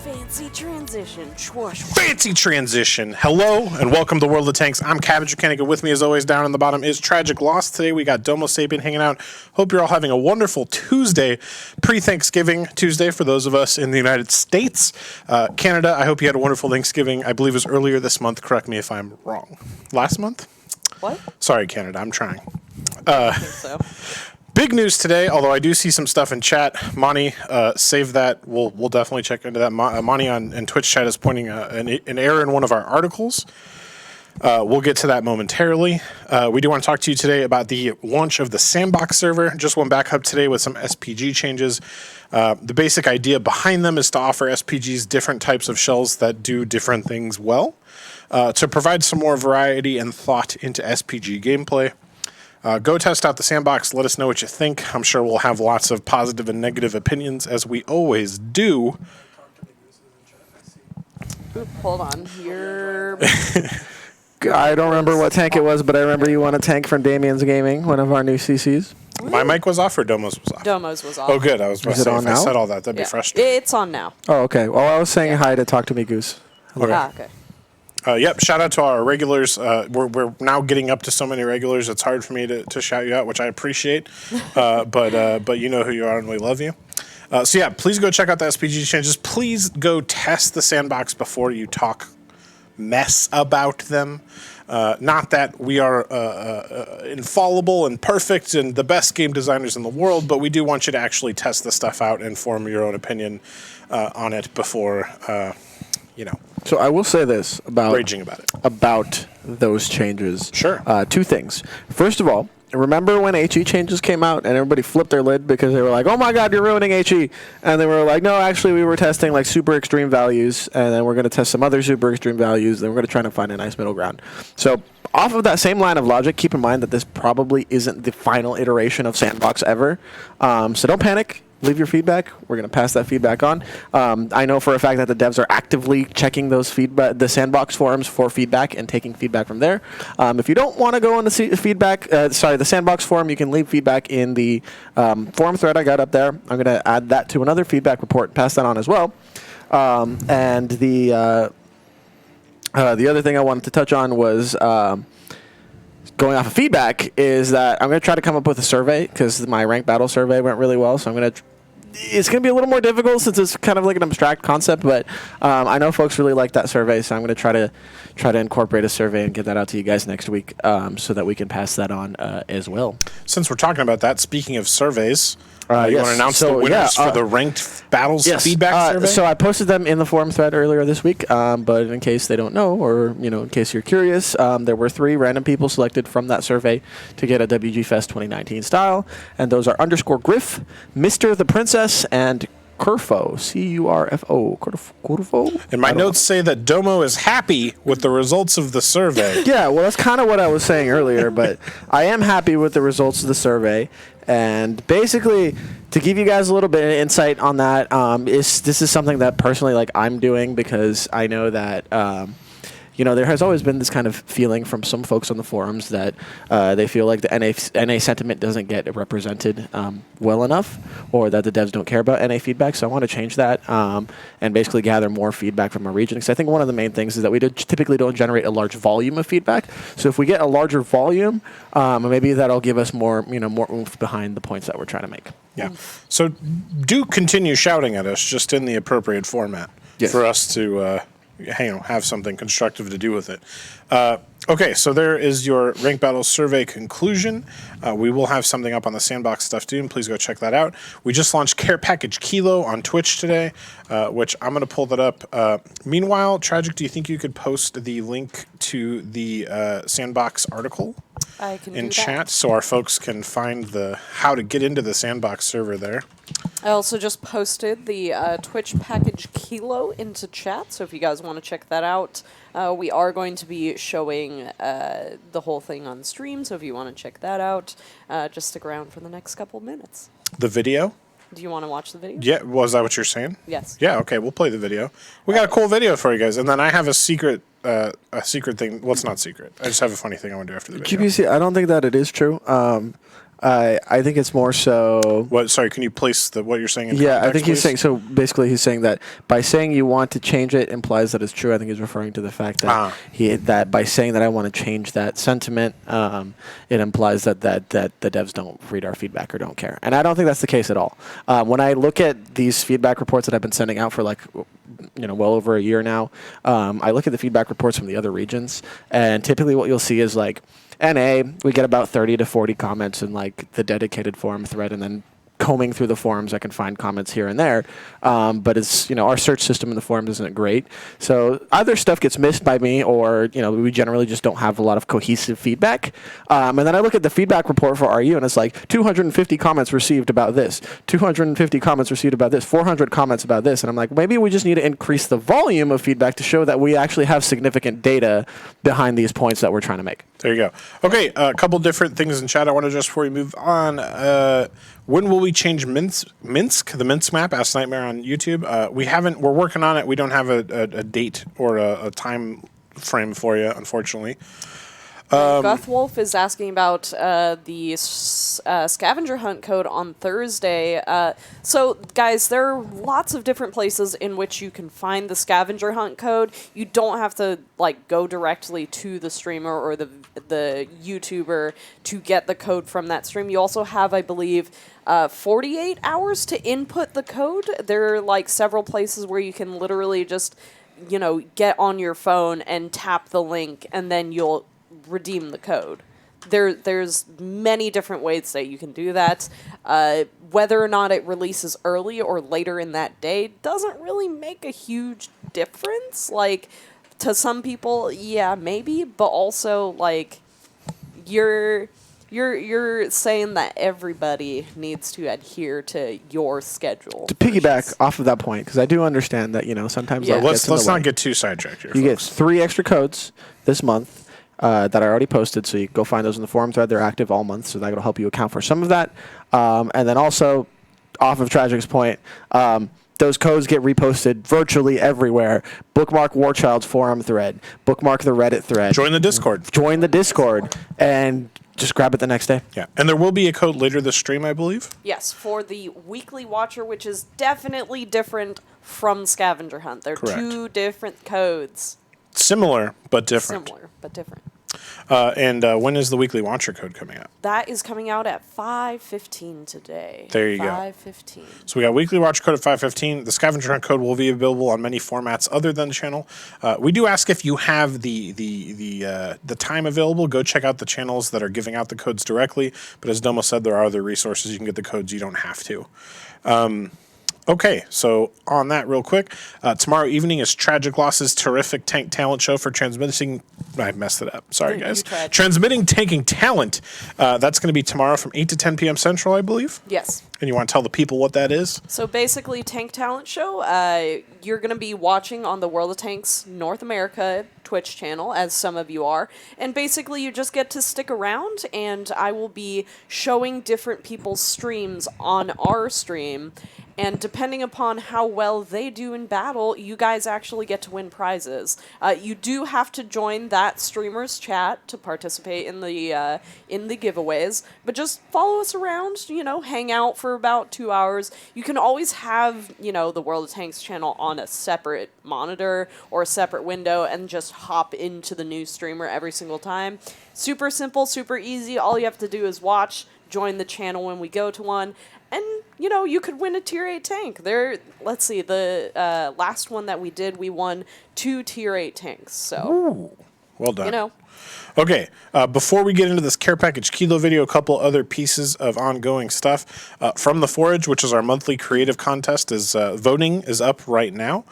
Fancy transition. Fancy transition. Hello and welcome to World of Tanks. I'm Cabbage Mechanic, and with me as always down in the bottom is Tragic Loss. Today we got Domo Sapien hanging out. Hope you're all having a wonderful Tuesday, pre-Thanksgiving Tuesday for those of us in the United States. Canada, I hope you had a wonderful Thanksgiving. I believe it was earlier this month. Correct me if I'm wrong. Last month? What? Sorry, Canada. I'm trying. I think so. Big news today, although I do see some stuff in chat. Monty, save that. We'll definitely check into that. Monty in Twitch chat is pointing an error in one of our articles. We'll get to that momentarily. We do want to talk to you today about the launch of the Sandbox server. Just went back up today with some SPG changes. The basic idea behind them is to offer SPGs different types of shells that do different things well, to provide some more variety and thought into SPG gameplay. Go test out the Sandbox. Let us know what you think. I'm sure we'll have lots of positive and negative opinions, as we always do. Oop, hold on. I don't remember what tank it was, but I remember you won a tank from Damien's Gaming, one of our new CCs. My mic was off or Domo's was off? Domo's was off. Oh, good. I was about to say, if I said all that, that'd be frustrating. It's on now. Oh, okay. Well, I was saying hi to Talk to Me Goose. Okay. Ah, okay. Yep, shout out to our regulars. We're now getting up to so many regulars, it's hard for me to shout you out, which I appreciate. But you know who you are and we love you. So yeah, please go check out the SPG changes. Please go test the Sandbox before you talk mess about them. Not that we are infallible and perfect and the best game designers in the world, but we do want you to actually test the stuff out and form your own opinion on it before, So I will say this about raging about it. About those changes. Sure. Two things. First of all, remember when HE changes came out and everybody flipped their lid because they were like, "Oh my God, you're ruining HE," and they were like, "No, actually, we were testing like super extreme values, and then we're going to test some other super extreme values. Then we're going to try to find a nice middle ground." So off of that same line of logic, keep in mind that this probably isn't the final iteration of Sandbox ever. So don't panic. Leave your feedback. We're going to pass that feedback on. I know for a fact that the devs are actively checking those the Sandbox forums for feedback and taking feedback from there. If you don't want to go on the the Sandbox forum, you can leave feedback in the forum thread I got up there. I'm going to add that to another feedback report and pass that on as well. And the other thing I wanted to touch on was going off of feedback is that I'm going to try to come up with a survey because my rank battle survey went really well. So it's going to be a little more difficult since it's kind of like an abstract concept, but I know folks really like that survey, so I'm going to try to incorporate a survey and get that out to you guys next week so that we can pass that on as well. Since we're talking about that, speaking of surveys, you want to announce the winners for the ranked battles feedback survey? So I posted them in the forum thread earlier this week, but in case they don't know, or in case you're curious, there were 3 random people selected from that survey to get a WG Fest 2019 style, and those are _Griff, Mr. the Princess, and Curfo, Curfo. Curfo. And my notes say that Domo is happy with the results of the survey. Yeah, well, that's kind of what I was saying earlier, but I am happy with the results of the survey. And basically, to give you guys a little bit of insight on that, this is something that personally, I'm doing because I know that, there has always been this kind of feeling from some folks on the forums that they feel like the NA sentiment doesn't get represented well enough, or that the devs don't care about NA feedback. So I want to change that and basically gather more feedback from our region. Because I think one of the main things is that we typically don't generate a large volume of feedback. So if we get a larger volume, maybe that'll give us more oomph behind the points that we're trying to make. Yeah. So do continue shouting at us, just in the appropriate format for us to have something constructive to do with it. Okay, so there is your Rank Battles survey conclusion. We will have something up on the Sandbox stuff too, and please go check that out. We just launched Care Package Kilo on Twitch today, which I'm going to pull that up. Meanwhile, Tragic, do you think you could post the link to the Sandbox article I can in do chat that. so our folks can find how to get into the Sandbox server there? I also just posted the Twitch package Kilo into chat, so if you guys want to check that out, we are going to be showing the whole thing on stream, so if you want to check that out, just stick around for the next couple minutes. The video? Do you want to watch the video? Yeah, was that what you're saying? Yes. Yeah, okay, we'll play the video. We got a cool video for you guys, and then I have a secret thing. Well, it's not secret. I just have a funny thing I want to do after the video. GPC, I don't think that it is true. I think it's more so. What? Sorry, can you place what you're saying in Yeah, context, I think he's please? saying. So basically, he's saying that by saying you want to change it implies that it's true. I think he's referring to the fact that that by saying that I want to change that sentiment, it implies that the devs don't read our feedback or don't care. And I don't think that's the case at all. When I look at these feedback reports that I've been sending out for well over a year now, I look at the feedback reports from the other regions, and typically what you'll see is like. NA, we get about 30 to 40 comments in like the dedicated forum thread, and then combing through the forums, I can find comments here and there. But it's, our search system in the forums isn't great. So either stuff gets missed by me or, we generally just don't have a lot of cohesive feedback. And then I look at the feedback report for RU and it's like 250 comments received about this, 250 comments received about this, 400 comments about this. And I'm like, maybe we just need to increase the volume of feedback to show that we actually have significant data behind these points that we're trying to make. There you go. Okay, a couple different things in chat I want to address before we move on. When will we change Minsk, the Minsk map? Ask Nightmare on YouTube. We haven't. We're working on it. We don't have a date or a time frame for you, unfortunately. Guthwolf is asking about the scavenger hunt code on Thursday. So, guys, there are lots of different places in which you can find the scavenger hunt code. You don't have to go directly to the streamer or the YouTuber to get the code from that stream. You also have, I believe, 48 hours to input the code. There are several places where you can literally just, get on your phone and tap the link, and then you'll redeem the code. There's many different ways that you can do that. Whether or not it releases early or later in that day doesn't really make a huge difference. To some people, yeah, maybe, but also you're saying that everybody needs to adhere to your schedule. To piggyback off of that point, because I do understand that sometimes let's not get too sidetracked here. You get 3 extra codes this month. That are already posted, so you can go find those in the forum thread. They're active all month, so that'll help you account for some of that. And then also, off of Tragic's point, those codes get reposted virtually everywhere. Bookmark Warchild's forum thread. Bookmark the Reddit thread. Join the Discord. Join the Discord, and just grab it the next day. Yeah, and there will be a code later this stream, I believe. Yes, for the Weekly Watcher, which is definitely different from Scavenger Hunt. They're Correct. 2 different codes. Similar, but different. Similar, but different. And when is the Weekly Watcher code coming out? That is coming out at 5:15 today. There you go. 5:15. So we got Weekly Watcher code at 5:15. The Scavenger Hunt code will be available on many formats other than the channel. We do ask if you have the time available. Go check out the channels that are giving out the codes directly. But as Domo said, there are other resources you can get the codes. You don't have to. Okay, so on that real quick, tomorrow evening is Tragic Loss's terrific tank talent show for transmitting. I messed it up. Sorry, guys. Transmitting tanking talent. That's going to be tomorrow from 8 to 10 p.m. Central, I believe. Yes. And you want to tell the people what that is? So basically, Tank Talent Show, you're going to be watching on the World of Tanks North America Twitch channel, as some of you are. And basically, you just get to stick around, and I will be showing different people's streams on our stream. And depending upon how well they do in battle, you guys actually get to win prizes. You do have to join that streamer's chat to participate in the giveaways. But just follow us around, hang out for about 2 hours. You can always have, the World of Tanks channel on a separate monitor or a separate window and just hop into the new streamer every single time. Super simple, super easy. All you have to do is watch, join the channel when we go to one, and, you could win a Tier 8 tank. Let's see, the last one that we did, we won 2 Tier 8 tanks. So, ooh, well done. Okay, before we get into this Care Package Kilo video, a couple other pieces of ongoing stuff. From the Forage, which is our monthly creative contest, voting is up right now.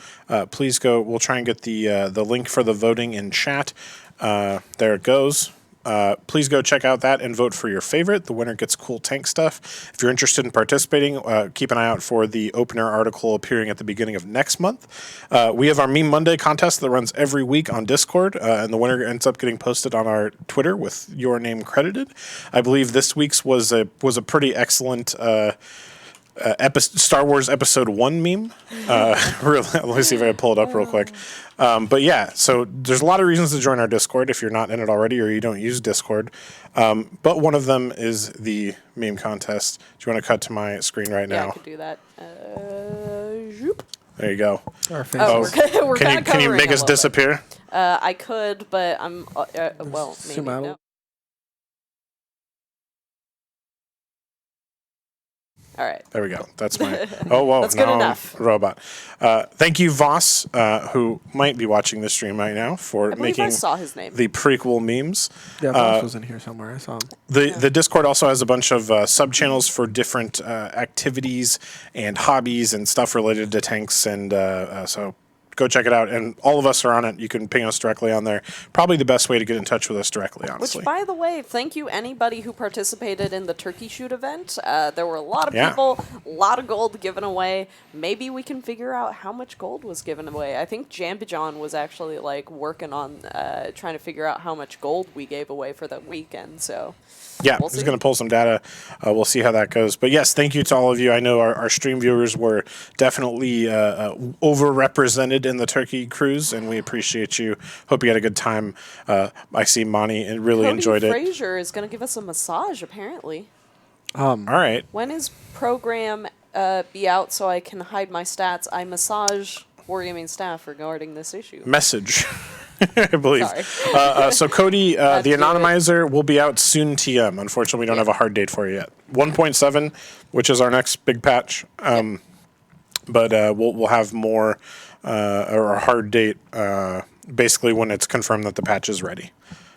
Please go, we'll try and get the link for the voting in chat. There it goes. Please go check out that and vote for your favorite. The winner gets cool tank stuff. If you're interested in participating, keep an eye out for the opener article appearing at the beginning of next month. We have our Meme Monday contest that runs every week on Discord, and the winner ends up getting posted on our Twitter with your name credited. I believe this week's was a pretty excellent Star Wars Episode 1 meme. Let me see if I can pull it up real quick. But yeah, so there's a lot of reasons to join our Discord if you're not in it already or you don't use Discord. But one of them is the meme contest. Do you want to cut to my screen right now? Yeah, I could do that. Zoop. There you go. We're kind of Can you make us disappear? I could, but I'm well. Maybe no. All right. There we go. That's my. Oh, whoa. That's good enough. Robot. Thank you, Voss, who might be watching this stream right now, for making I saw his name. the prequel memes. Yeah, Voss was in here somewhere. I saw him. The Discord also has a bunch of sub-channels for different activities and hobbies and stuff related to tanks, and so go check it out. And all of us are on it. You can ping us directly on there. Probably the best way to get in touch with us directly, honestly. Which, by the way, thank you anybody who participated in the turkey shoot event. There were a lot of people, a lot of gold given away. Maybe we can figure out how much gold was given away. I think Jambijon was actually like working on trying to figure out how much gold we gave away for the weekend. So yeah, he's going to pull some data. We'll see how that goes. But yes, thank you to all of you. I know our stream viewers were definitely overrepresented in the turkey cruise, and we appreciate you. Hope you had a good time. I see Monty and really enjoyed it. Frazier is going to give us a massage, apparently. All right. When is program be out so I can hide my stats? I massage Wargaming staff regarding this issue. Message. I believe. Sorry. So Cody, the anonymizer will be out soon TM. Unfortunately, we don't have a hard date for it yet. 1.7, which is our next big patch. But we'll have more or a hard date basically when it's confirmed that the patch is ready.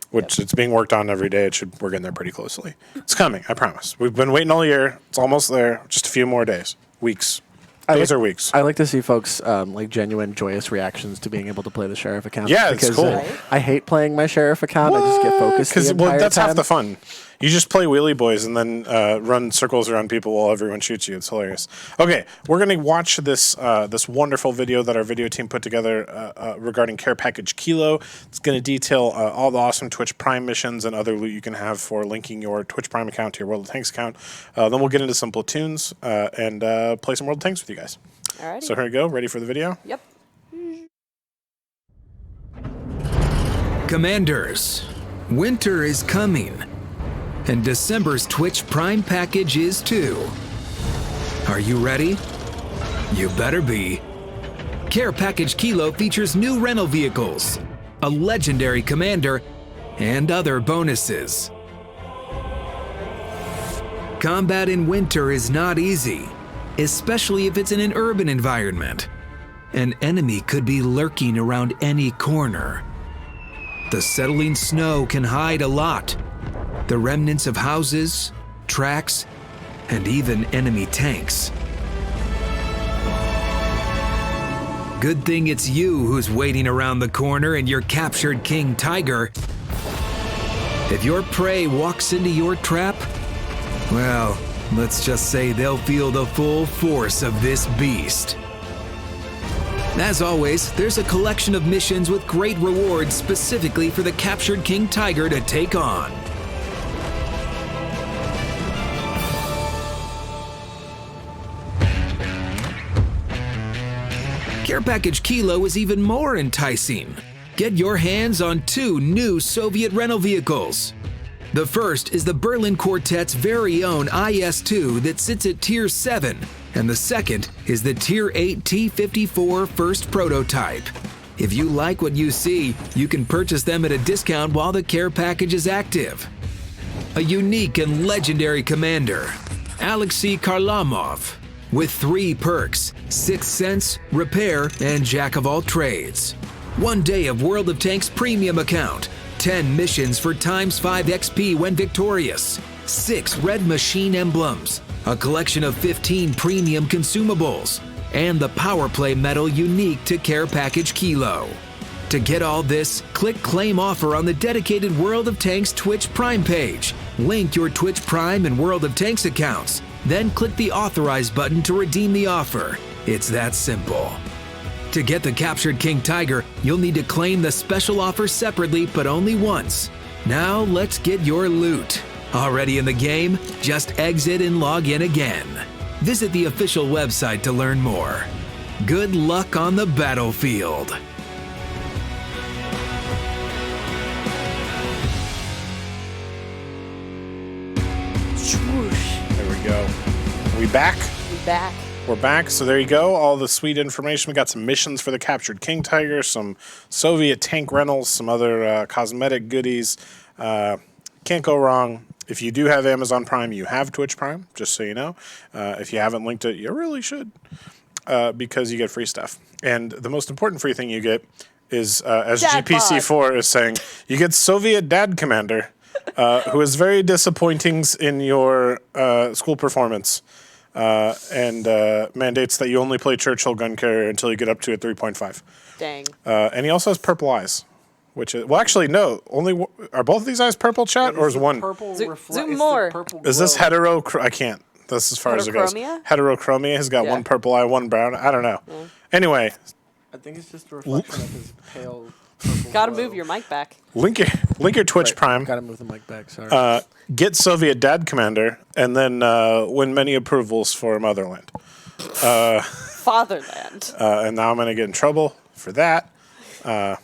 Which it's being worked on every day. We're getting there pretty closely. It's coming, I promise. We've been waiting all year. It's almost there. Just a few more days. Weeks. Days or weeks. I like to see folks like genuine, joyous reactions to being able to play the sheriff account. Yeah, it's cool. I hate playing my sheriff account. What? I just get focused the entire that's time. half the fun. You just play wheelie boys and then run circles around people while everyone shoots you. It's hilarious. Okay, we're gonna watch this this wonderful video that our video team put together regarding Care Package Kilo. It's gonna detail all the awesome Twitch Prime missions and other loot you can have for linking your Twitch Prime account to your World of Tanks account. Then we'll get into some platoons and play some World of Tanks with you guys. Alrighty. So here we go. Ready for the video? Yep. Commanders, winter is coming, and December's Twitch Prime package is too. Are you ready? You better be. Care Package Kilo features new rental vehicles, a legendary commander, and other bonuses. Combat in winter is not easy, especially if it's in an urban environment. An enemy could be lurking around any corner. The settling snow can hide a lot. The remnants of houses, tracks, and even enemy tanks. Good thing it's you who's waiting around the corner in your captured King Tiger. If your prey walks into your trap, well, let's just say they'll feel the full force of this beast. As always, there's a collection of missions with great rewards specifically for the captured King Tiger to take on. Care Package Kilo is even more enticing. Get your hands on 2 new Soviet rental vehicles. The first is the Berlin Quartet's very own IS-2 that sits at Tier 7, and the second is the Tier 8 T-54 first prototype. If you like what you see, you can purchase them at a discount while the care package is active. A unique and legendary commander, Alexei Kharlamov, with 3 perks: Sixth Sense, Repair, and Jack of all trades. 1 day of World of Tanks premium account, 10 missions for ×5 XP when victorious, 6 red machine emblems, a collection of 15 premium consumables, and the Power Play medal unique to Care Package Kilo. To get all this, click Claim Offer on the dedicated World of Tanks Twitch Prime page. Link your Twitch Prime and World of Tanks accounts, then click the Authorize button to redeem the offer. It's that simple. To get the captured King Tiger, you'll need to claim the special offer separately, but only once. Now let's get your loot. Already in the game? Just exit and log in again. Visit the official website to learn more. Good luck on the battlefield. Swoosh. There we go. We back? We back. We're back. So there you go. All the sweet information. We got some missions for the captured King Tiger, some Soviet tank rentals, some other cosmetic goodies. Can't go wrong. If you do have Amazon Prime, you have Twitch Prime, just so you know. If you haven't linked it, you really should, because you get free stuff. And the most important free thing you get is, as Dad GPC4 is saying, you get Soviet Dad Commander, who is very disappointing in your school performance. And mandates that you only play Churchill gun carrier until you get up to a 3.5. Dang. And he also has purple eyes, which is, well, actually, no. Only are both of these eyes purple, chat, or is one? Zoom more. Is this hetero? I can't. That's as far as it goes. Heterochromia? Heterochromia has got Yeah. one purple eye, one brown. I don't know. Anyway, I think it's just a reflection of his pale purple Gotta glow. move your mic back. link your Twitch Right, Prime. Gotta move the mic back, sorry. Get Soviet Dad Commander, and then win many approvals for Motherland. Fatherland. And now I'm going to get in trouble for that. I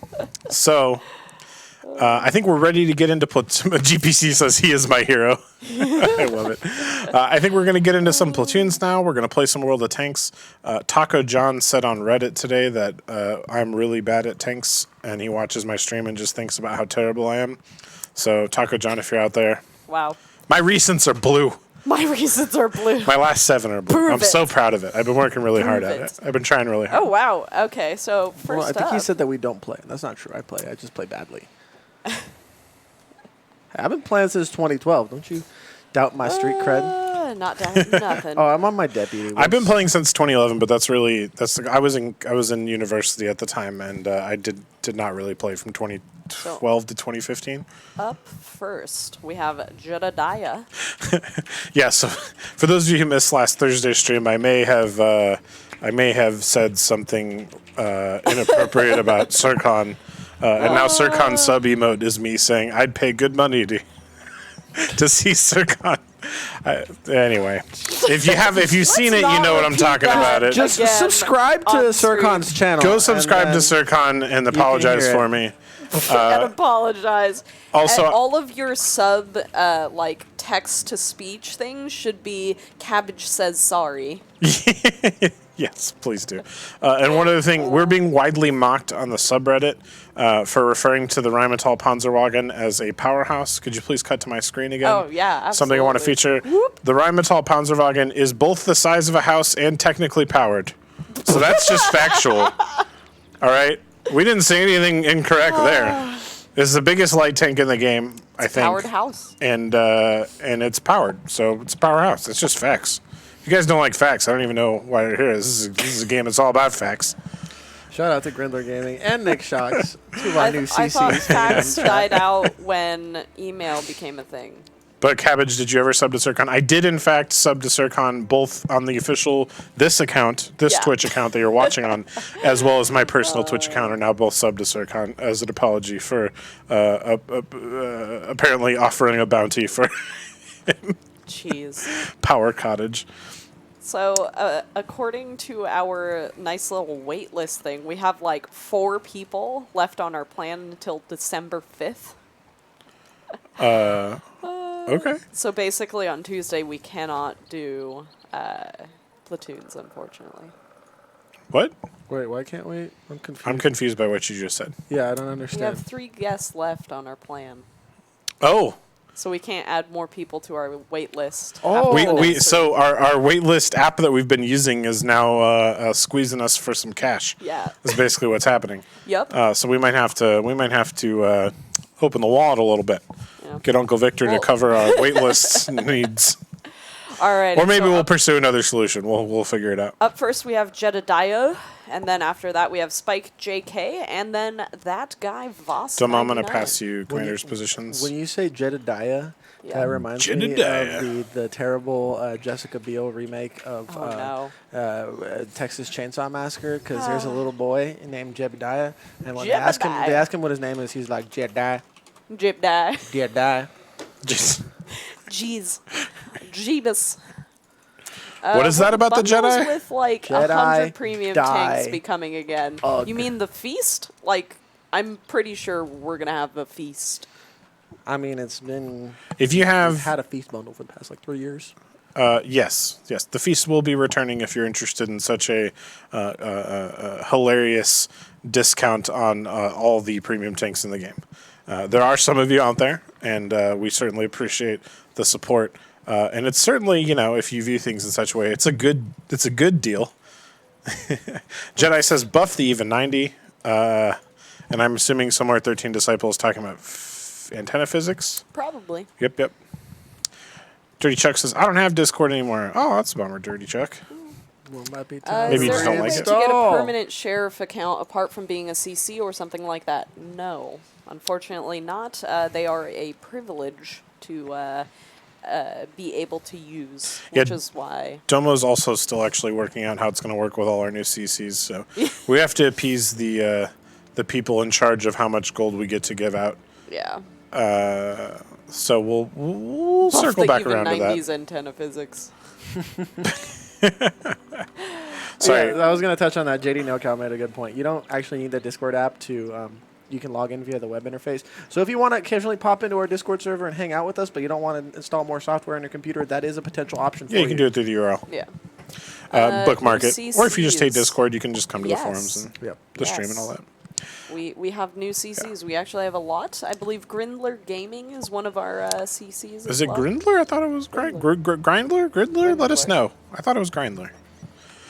think we're ready to get into GPC says he is my hero. I love it. I think we're going to get into some platoons now. We're going to play some World of Tanks. Taco John said on Reddit today that I'm really bad at tanks, and he watches my stream and just thinks about how terrible I am. So, Taco John, if you're out there, Wow. my recents are blue. My reasons are blue. My last 7 are blue. Prove I'm it. so proud of it. I've been working really hard Prove at it. it. I've been trying really hard. Oh, wow. Okay, so first Well, I think up. he said that we don't play. That's not true. I play. I just play badly. I've been playing since 2012. Don't you doubt my street cred? Not down nothing. Oh, I'm on my deputy. I've been playing since 2011, but I was in university at the time, and I did not really play from 2012 to 2015. Up first, we have Jedediah. Yeah. So for those of you who missed last Thursday's stream, I may have said something inappropriate about Sircon, and now Sircon sub emote is me saying I'd pay good money to see Sircon. Anyway, if you've seen it, you know what I'm talking about. It. Just Again, subscribe to on Sircon's channel. Go subscribe to and then- Sircon and apologize hear for it. me. And apologize. also- and all of your sub text to speech things should be Cabbage says sorry. Yes, please do. And one other thing, we're being widely mocked on the subreddit for referring to the Rheinmetall Panzerwagen as a powerhouse. Could you please cut to my screen again? Oh, yeah, absolutely. Something I want to feature. Whoop. The Rheinmetall Panzerwagen is both the size of a house and technically powered. So that's just factual. All right? We didn't say anything incorrect there. This is the biggest light tank in the game, I think. Powered house. And it's powered, so it's a powerhouse. It's just facts. If you guys don't like facts, I don't even know why you're here. This is a game that's all about facts. Shout out to Grindler Gaming and Nick Shocks, two of our new I thought CCs. facts died out when email became a thing. But Cabbage, did you ever sub to Sircon? I did, in fact, sub to Sircon both on the official this Yeah. Twitch account that you're watching on, as well as my personal Twitch account are now both sub to Sircon as an apology for apparently offering a bounty for Jeez. Power Cottage. So, according to our nice little wait list thing, we have 4 people left on our plan until December 5th. Okay. So basically on Tuesday we cannot do platoons, unfortunately. What? Wait, why can't we? I'm confused. I'm confused by what you just said. Yeah, I don't We understand. have 3 guests left on our plan. Oh. So we can't add more people to our wait list. Oh. after the We next so our waitlist app that we've been using is now squeezing us for some cash. Yeah. That's basically what's happening. Yep. So we might have to open the wallet a little bit. Yeah. Get Uncle Victor to Well- cover our waitlist needs, All right. or maybe so we'll pursue another solution. We'll figure it out. up first we have Jedediah, and then after that we have Spike JK, and then that guy Voss. Dom, I'm gonna 99. pass you commander's positions. When you say Jedediah, Yeah. that reminds me Jedediah. of the terrible Jessica Biel remake of Oh, Texas Chainsaw Massacre, because there's a little boy named Jedediah, and when they ask Jebediah. him what his name is, he's like Jedediah, Jedediah. Jedediah. Just Jeez. Jeebus. What is that about the bundles Jedi? With like Jedi 100 premium tanks die. becoming again. Ugh. You mean the feast? Like, I'm pretty sure we're gonna have a feast. I mean, it's been. If you We've have, had a feast bundle for the past like 3 years. yes, the feast will be returning if you're interested in such a hilarious discount on all the premium tanks in the game. There are some of you out there, and we certainly appreciate the support. And it's certainly, if you view things in such a way, it's a good deal. Jedi says buff the even 90, and I'm assuming somewhere 13 Disciple is talking about antenna physics. Probably. Yep. Dirty Chuck says, I don't have Discord anymore. Oh, that's a bummer, Dirty Chuck. Well, might be Maybe you is just there don't any like way it. to get a permanent sheriff account apart from being a CC or something like that? No, unfortunately not. They are a privilege to be able to use, which Yeah. is why. Domo's also still actually working out how it's going to work with all our new CCs, so we have to appease the people in charge of how much gold we get to give out. Yeah. So we'll Buff circle the back even around to 90s that. antenna physics. Sorry. Yeah, I was going to touch on that. JD NoCal made a good point. You don't actually need the Discord app to. You can log in via the web interface. So if you want to occasionally pop into our Discord server and hang out with us, but you don't want to install more software on your computer, that is a potential option for you. Yeah, you can do it through the URL. Yeah. Bookmark it. Or if you just take CCs. Discord, you can just come to Yes. the forums and Yep. the stream and Yes. all that. We have new CCs. We actually have a lot. I believe Grindler Gaming is one of our CCs. Is it Grindler? I thought it was Grindler? Grindler? Let us know. I thought it was Grindler.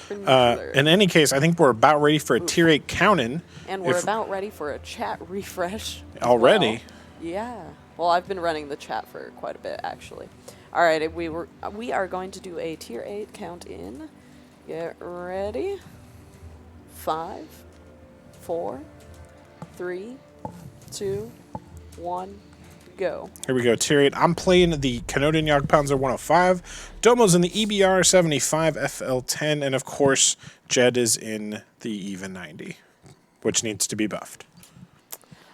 Grindler. In any case, I think we're about ready for a tier 8 count-in. And we're if- about ready for a chat refresh. as Already? well. Yeah. Well, I've been running the chat for quite a bit, actually. All right, we are going to do a tier 8 count in. Get ready. 5, 4, 3, 2, 1, go. Here we go, tier 8. I'm playing the Canodian Jagdpanzer 105. Domo's in the EBR 75 FL10. And, of course, Jed is in the even 90, which needs to be buffed.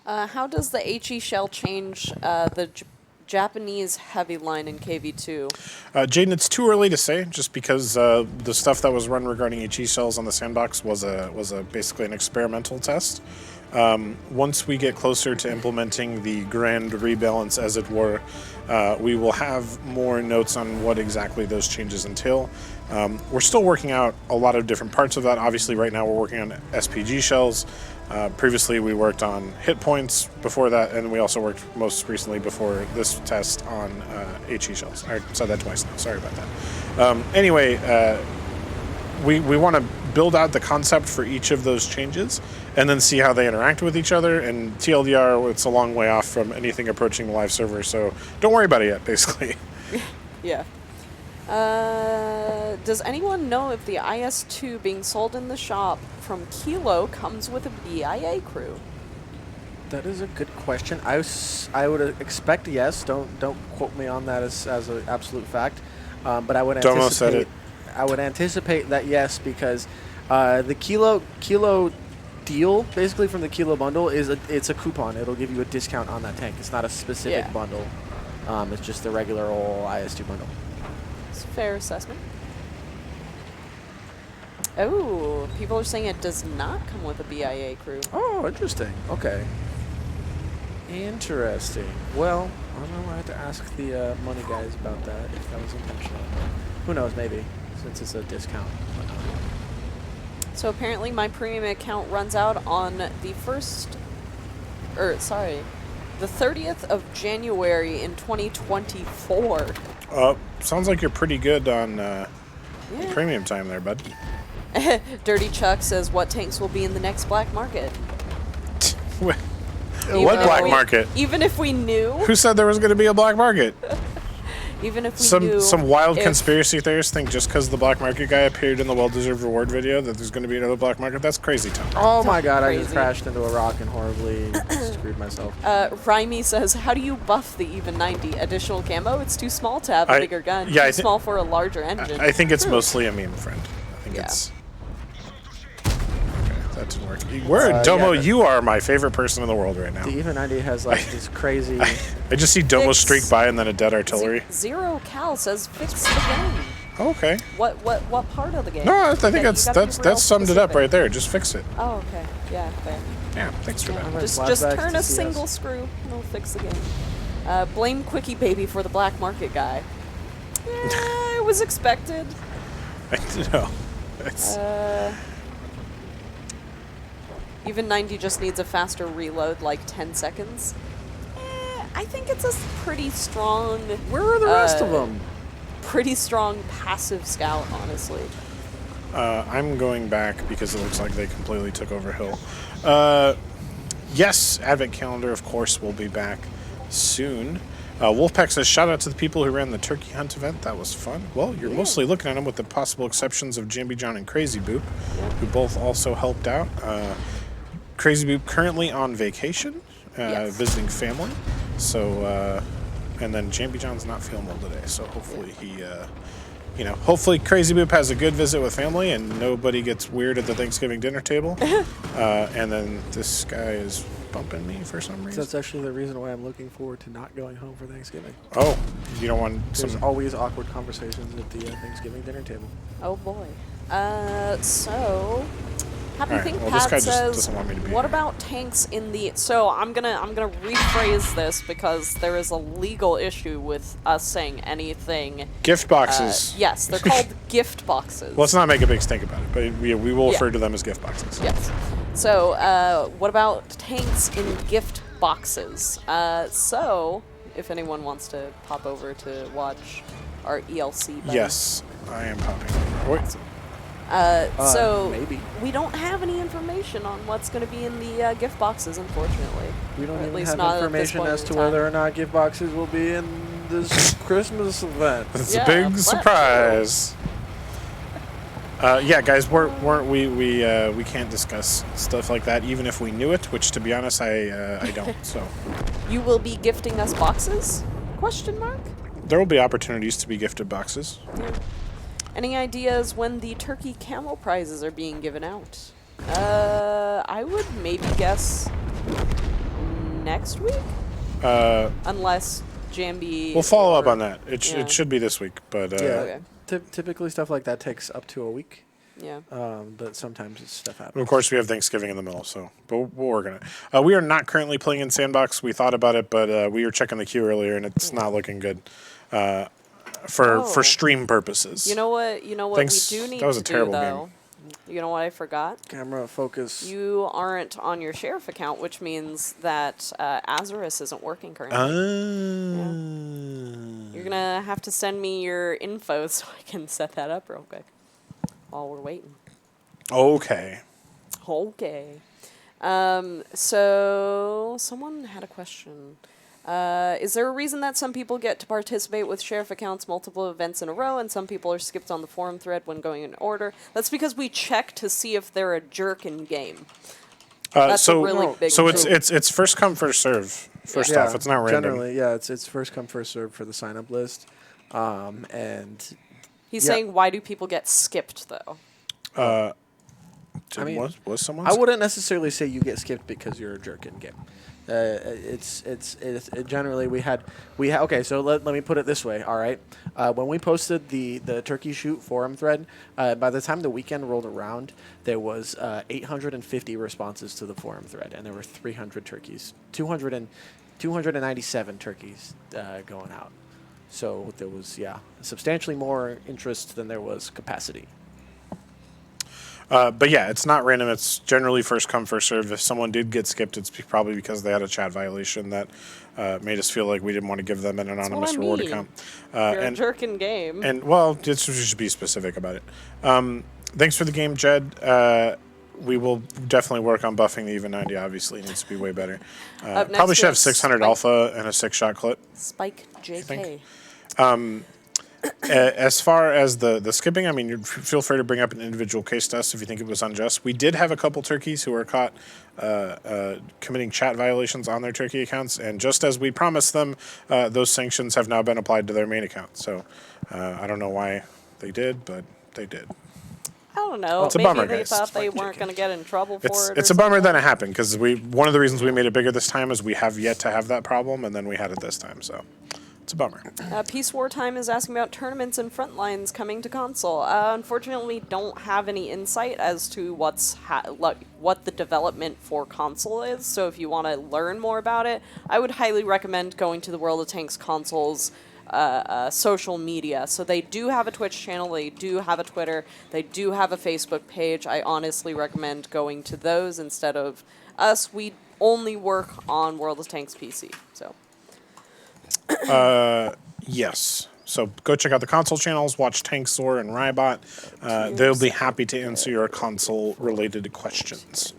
How does the HE shell change the Japanese heavy line in KV2? Jaden, it's too early to say, just because the stuff that was run regarding HE cells on the Sandbox was basically an experimental test. Once we get closer to implementing the grand rebalance, as it were, we will have more notes on what exactly those changes entail. We're still working out a lot of different parts of that. Obviously, right now we're working on SPG shells. Previously, we worked on hit points before that, and we also worked most recently before this test on HE shells. I said that twice now. Sorry about that. Anyway, we want to build out the concept for each of those changes and then see how they interact with each other. And TLDR, it's a long way off from anything approaching the live server, so don't worry about it yet, basically. Yeah. Does anyone know if the IS-2 being sold in the shop from Kilo comes with a BIA crew? That is a good question. I would expect yes. Don't quote me on that as an absolute fact. But I would Domo said anticipate. it. I would anticipate that yes, because the Kilo deal, basically from the Kilo bundle, it's a coupon. It'll give you a discount on that tank. It's not a specific Yeah. bundle. It's just the regular old IS2 bundle. It's a fair assessment. Oh, people are saying it does not come with a BIA crew. Oh, interesting. Okay. Interesting. Well, I don't know. I have to ask the money guys about that, if that was intentional. Who knows, maybe, since it's a discount. So apparently my premium account runs out on the 30th of January in 2024. Sounds like you're pretty good on Yeah. premium time there, bud. Dirty Chuck says, what tanks will be in the next black market? What Even if black we- market? Even if we knew, Who said there was going to be a black market? even if we knew. Some wild if- conspiracy theorists think just because the black market guy appeared in the well-deserved reward video that there's going to be another black market. That's crazy talk. Oh my god, I just crazy. crashed into a rock and horribly screwed myself. Rhymy says, how do you buff the even 90? Additional camo? It's too small to have a bigger gun. yeah, I Too thi- small for a larger engine. I think it's True. mostly a meme, friend. I think Yeah. it's... Okay, that didn't work. Domo, yeah, you are my favorite person in the world right now. The even 90 has like this crazy. I just see Domo Fix. streak by and then a dead artillery. Zero Cal says, fix the gun. Okay. What part of the game? No, I think Okay, you gotta be real that's summed it up specific. right there. Just fix it. Oh, okay. Yeah, fair. Yeah, thanks for that. Just flashbacks turn to a CS. single screw. It'll fix the game. Blame Quickie Baby for the black market guy. Yeah, it was expected. I know. It's, Even 90 just needs a faster reload, like 10 seconds. I think it's a pretty strong... Where are the rest of them? Pretty strong passive scout, honestly. I'm going back because it looks like they completely took over Hill. Yes, Advent Calendar, of course, will be back soon. Wolfpack says, shout out to the people who ran the turkey hunt event. That was fun. Well, you're mostly looking at them with the possible exceptions of Jambi John and Crazy Boop, who both also helped out. Crazy Boop currently on vacation, visiting family. So, and then Jambi John's not feeling well today. So hopefully he, hopefully Crazy Boop has a good visit with family and nobody gets weird at the Thanksgiving dinner table. And then this guy is bumping me for some reason. That's actually the reason why I'm looking forward to not going home for Thanksgiving. Oh, you don't want There's some... always awkward conversations at the Thanksgiving dinner table. Oh boy. So Happy All right, Think well, this Pat guy just says, doesn't want me to be what here." about tanks in the... So I'm gonna rephrase this because there is a legal issue with us saying anything. Gift boxes. Yes, they're called gift boxes. Let's not make a big stink about it, but we will refer to them as gift boxes. Yes. So, what about tanks in gift boxes? So, if anyone wants to pop over to watch our ELC. Buddy. Yes, I am popping. Wait. So, maybe. we don't have any information on what's going to be in the gift boxes, unfortunately. We don't Or at even least have not at this information point as in to time. whether or not gift boxes will be in this Christmas event. It's Yeah, a big but- surprise. Yeah, guys, we can't discuss stuff like that, even if we knew it. Which, to be honest, I don't. So You will be gifting us boxes? Question mark? there will be opportunities to be gifted boxes. Any ideas when the turkey camel prizes are being given out? I would maybe guess next week? Unless Jambi... We'll follow up or- on that. It Yeah. should be this week, but Yeah, Okay. typically stuff like that takes up to a week, Yeah. but sometimes stuff and happens. of course we have Thanksgiving in the middle, so but we'll work on it. We are not currently playing in Sandbox. We thought about it, but we were checking the queue earlier, and it's not looking good for stream purposes. You know what? Thanks. We do need That was to a terrible do, game. though? You know what I forgot? Camera focus. You aren't on your sheriff account, which means that Azarus isn't working currently. You're gonna have to send me your info so I can set that up real quick while we're waiting. Okay. Okay. So someone had a question. Is there a reason that some people get to participate with sheriff accounts multiple events in a row and some people are skipped on the forum thread when going in order? That's because we check to see if they're a jerk in game. That's a really big so thing. it's first come first serve. First off, it's not random. Generally, yeah, it's first come first serve for the sign up list, and He's Yeah. saying, why do people get skipped, though? Was someone? I wouldn't necessarily say you get skipped because you're a jerk in game. It's generally we had okay. So let me put it this way. All right, when we posted the turkey shoot forum thread, by the time the weekend rolled around, there was 850 responses to the forum thread, and there were 300 turkeys, 297 turkeys going out. So there was substantially more interest than there was capacity. But yeah, it's not random. It's generally first come, first serve. If someone did get skipped, it's probably because they had a chat violation that made us feel like we didn't want to give them an anonymous I reward mean. account. You're a jerk in game. And, well, just be specific about it. Thanks for the game, Jed. We will definitely work on buffing the even 90. Obviously, it needs to be way better. Up next Probably should we have have 600 Spike. alpha and a 6-shot clip. Spike JK. As far as the skipping, I mean, feel free to bring up an individual case to us if you think it was unjust. We did have a couple turkeys who were caught committing chat violations on their turkey accounts, and just as we promised them, those sanctions have now been applied to their main account. So I don't know why they did, but they did. I don't know. It's a Maybe bummer, they guys. thought they weren't going to get in trouble for it. It's or a bummer something. that it happened because one of the reasons we made it bigger this time is we have yet to have that problem, and then we had it this time. So It's a bummer. Peace Wartime is asking about tournaments and frontlines coming to console. Unfortunately, we don't have any insight as to what the development for console is. So if you want to learn more about it, I would highly recommend going to the World of Tanks console's social media. So they do have a Twitch channel, they do have a Twitter, they do have a Facebook page. I honestly recommend going to those instead of us. We only work on World of Tanks PC. So. Yes. So go check out the console channels, watch Tanksor and Rybot. They'll be happy to answer your console-related questions.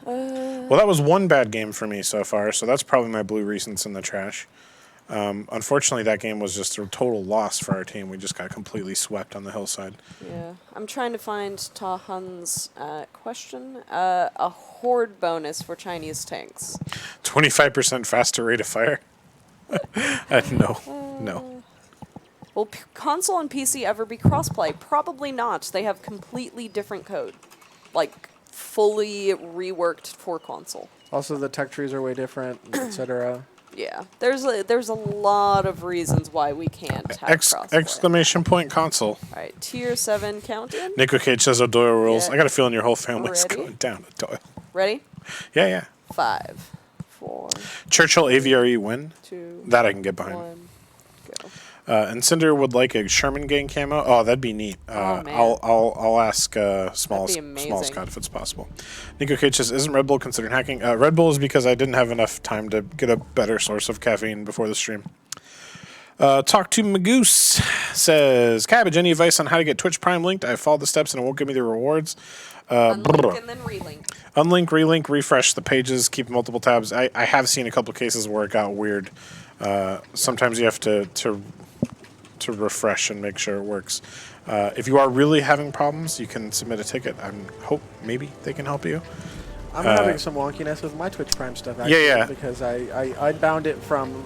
Well, that was one bad game for me so far, so that's probably my blue recents in the trash. Unfortunately, that game was just a total loss for our team. We just got completely swept on the hillside. Yeah. I'm trying to find Tahan's question. A horde bonus for Chinese tanks. 25% faster rate of fire? No. Will console and PC ever be crossplay? Probably not. They have completely different code. Like, fully reworked for console. Also, the tech trees are way different, etc. Yeah. There's a lot of reasons why we can't have crossplay. Exclamation point console. Alright, tier 7 count in. Nico Cage says O'Doyle rules. Yeah. I got a feeling your whole family's Ready? going down O'Doyle. Ready? Yeah. 5, 4, Churchill AVRE win. 2, That I can get behind. 1, go. And Cinder would like a Sherman gang camo. Oh, that'd be neat. Man. I'll ask Small That'd be amazing. Scott if it's possible. Nico Cage says, isn't Red Bull considered hacking? Red Bull is because I didn't have enough time to get a better source of caffeine before the stream. Talk to Magoose says, Cabbage, any advice on how to get Twitch Prime linked? I followed the steps and it won't give me the rewards. Unlink and then relink. Unlink, relink, refresh the pages, keep multiple tabs. I have seen a couple cases where it got weird. Sometimes you have to refresh and make sure it works. If you are really having problems, you can submit a ticket. I hope maybe they can help you. I'm having some wonkiness with my Twitch Prime stuff, actually, Yeah. because I bound it from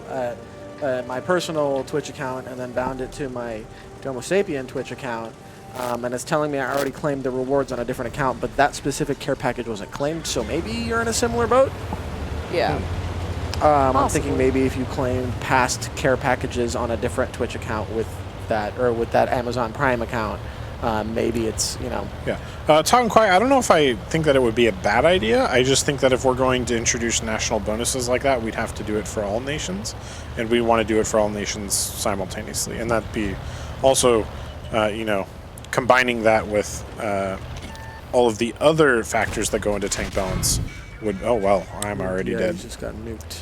my personal Twitch account and then bound it to my Domo Sapien Twitch account, and it's telling me I already claimed the rewards on a different account, but that specific care package wasn't claimed, so maybe you're in a similar boat? Yeah. I'm thinking maybe if you claim past care packages on a different Twitch account with that, or with that Amazon Prime account, maybe it's, Yeah. Talking quiet, I don't know if I think that it would be a bad idea. I just think that if we're going to introduce national bonuses like that, we'd have to do it for all nations. And we want to do it for all nations simultaneously. And that'd be also, combining that with all of the other factors that go into tank balance would, oh, well, I'm already dead. You just got nuked.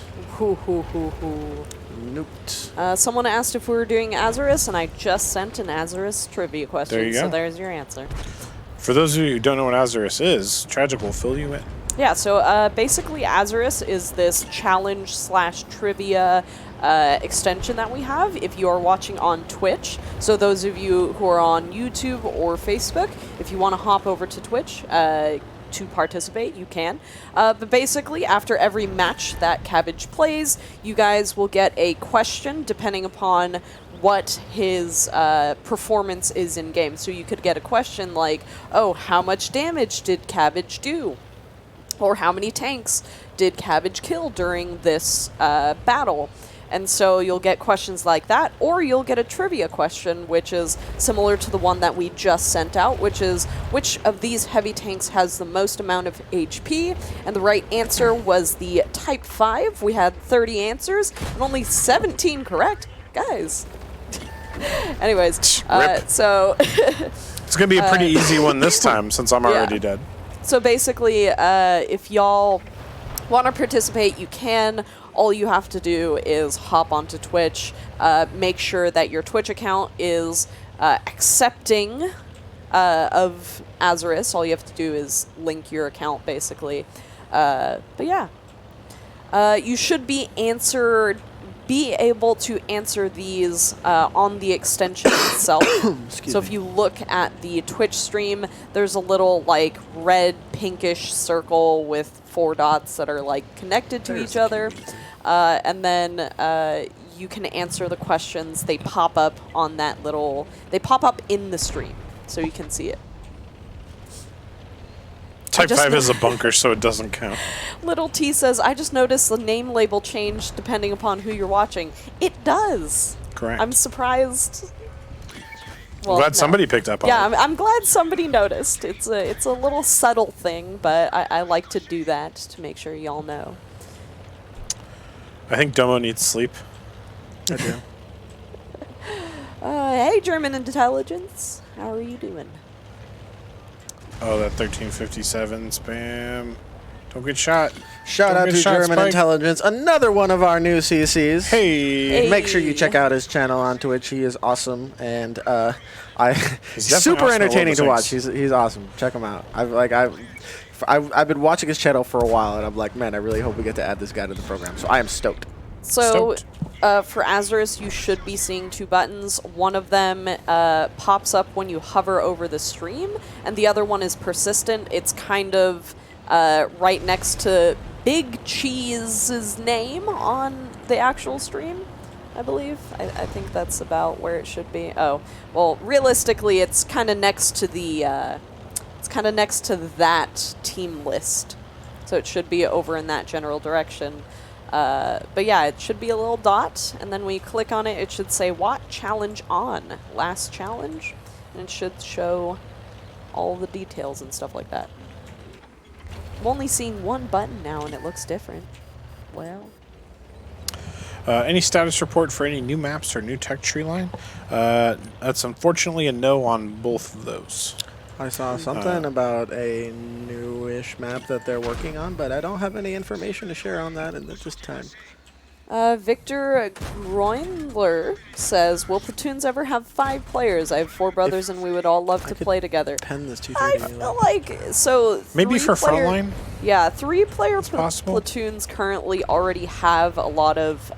Nuked. Someone asked if we were doing Azarus, and I just sent an Azarus trivia question. There you go. So there's your answer. For those of you who don't know what Azarus is, Tragic will fill you in. Yeah, so basically Azarus is this challenge/trivia extension that we have if you are watching on Twitch. So those of you who are on YouTube or Facebook, if you want to hop over to Twitch to participate, you can. But basically, after every match that Cabbage plays, you guys will get a question depending upon what his performance is in game. So you could get a question like, oh, how much damage did Cabbage do? Or how many tanks did Cabbage kill during this battle? And so you'll get questions like that, or you'll get a trivia question, which is similar to the one that we just sent out, which is, which of these heavy tanks has the most amount of HP? And the right answer was the Type 5. We had 30 answers, and only 17 correct. Guys. Anyways, so... It's going to be a pretty easy one this time, since I'm already dead. So basically, if y'all want to participate, you can. All you have to do is hop onto Twitch, make sure that your Twitch account is accepting of Azarus. All you have to do is link your account, basically. But yeah, you should be able to answer these on the extension itself. So if you look at the Twitch stream, there's a little like red pinkish circle with 4 dots that are like connected to each other. And then you can answer the questions. They pop up on that little, they pop up in the stream so you can see it. Type just 5 is a bunker, so it doesn't count. Little T says, I just noticed the name label changed depending upon who you're watching. It does. Correct. I'm surprised. Well, Glad somebody picked up on Yeah, it. I'm glad somebody noticed. It's a little subtle thing, but I like to do that to make sure y'all know. I think Domo needs sleep. I do. Hey, German intelligence. How are you doing? Oh, that 1357 spam. Don't get shot. Shout Don't out get to shot, German Spike. Intelligence, another one of our new CCs. Hey. Make sure you check out his channel on Twitch. He is awesome, and He's super definitely awesome at entertaining to World of watch. Tanks. He's awesome. Check him out. I've been watching his channel for a while, and I'm like, man, I really hope we get to add this guy to the program. So I am stoked. So, Stoked. for Azurus, you should be seeing two buttons. One of them pops up when you hover over the stream, and the other one is persistent. It's kind of right next to Big Cheese's name on the actual stream, I believe. I think that's about where it should be. Oh, well, realistically, it's kind of next to the... it's kind of next to that team list. So it should be over in that general direction. But yeah, it should be a little dot, and then when you click on it, it should say, what challenge on? Last challenge? And it should show all the details and stuff like that. I'm only seeing one button now, and it looks different. Well... Any status report for any new maps or new tech tree line? That's unfortunately a no on both of those. I saw something about a newish map that they're working on, but I don't have any information to share on that at this time. Victor Groenler says, will Platoons ever have 5 players? I have 4 brothers, and we would all love to play together. Pen this I 230. feel like, so... Maybe for three-player- frontline? Yeah, 3-player possible. platoons currently already have a lot of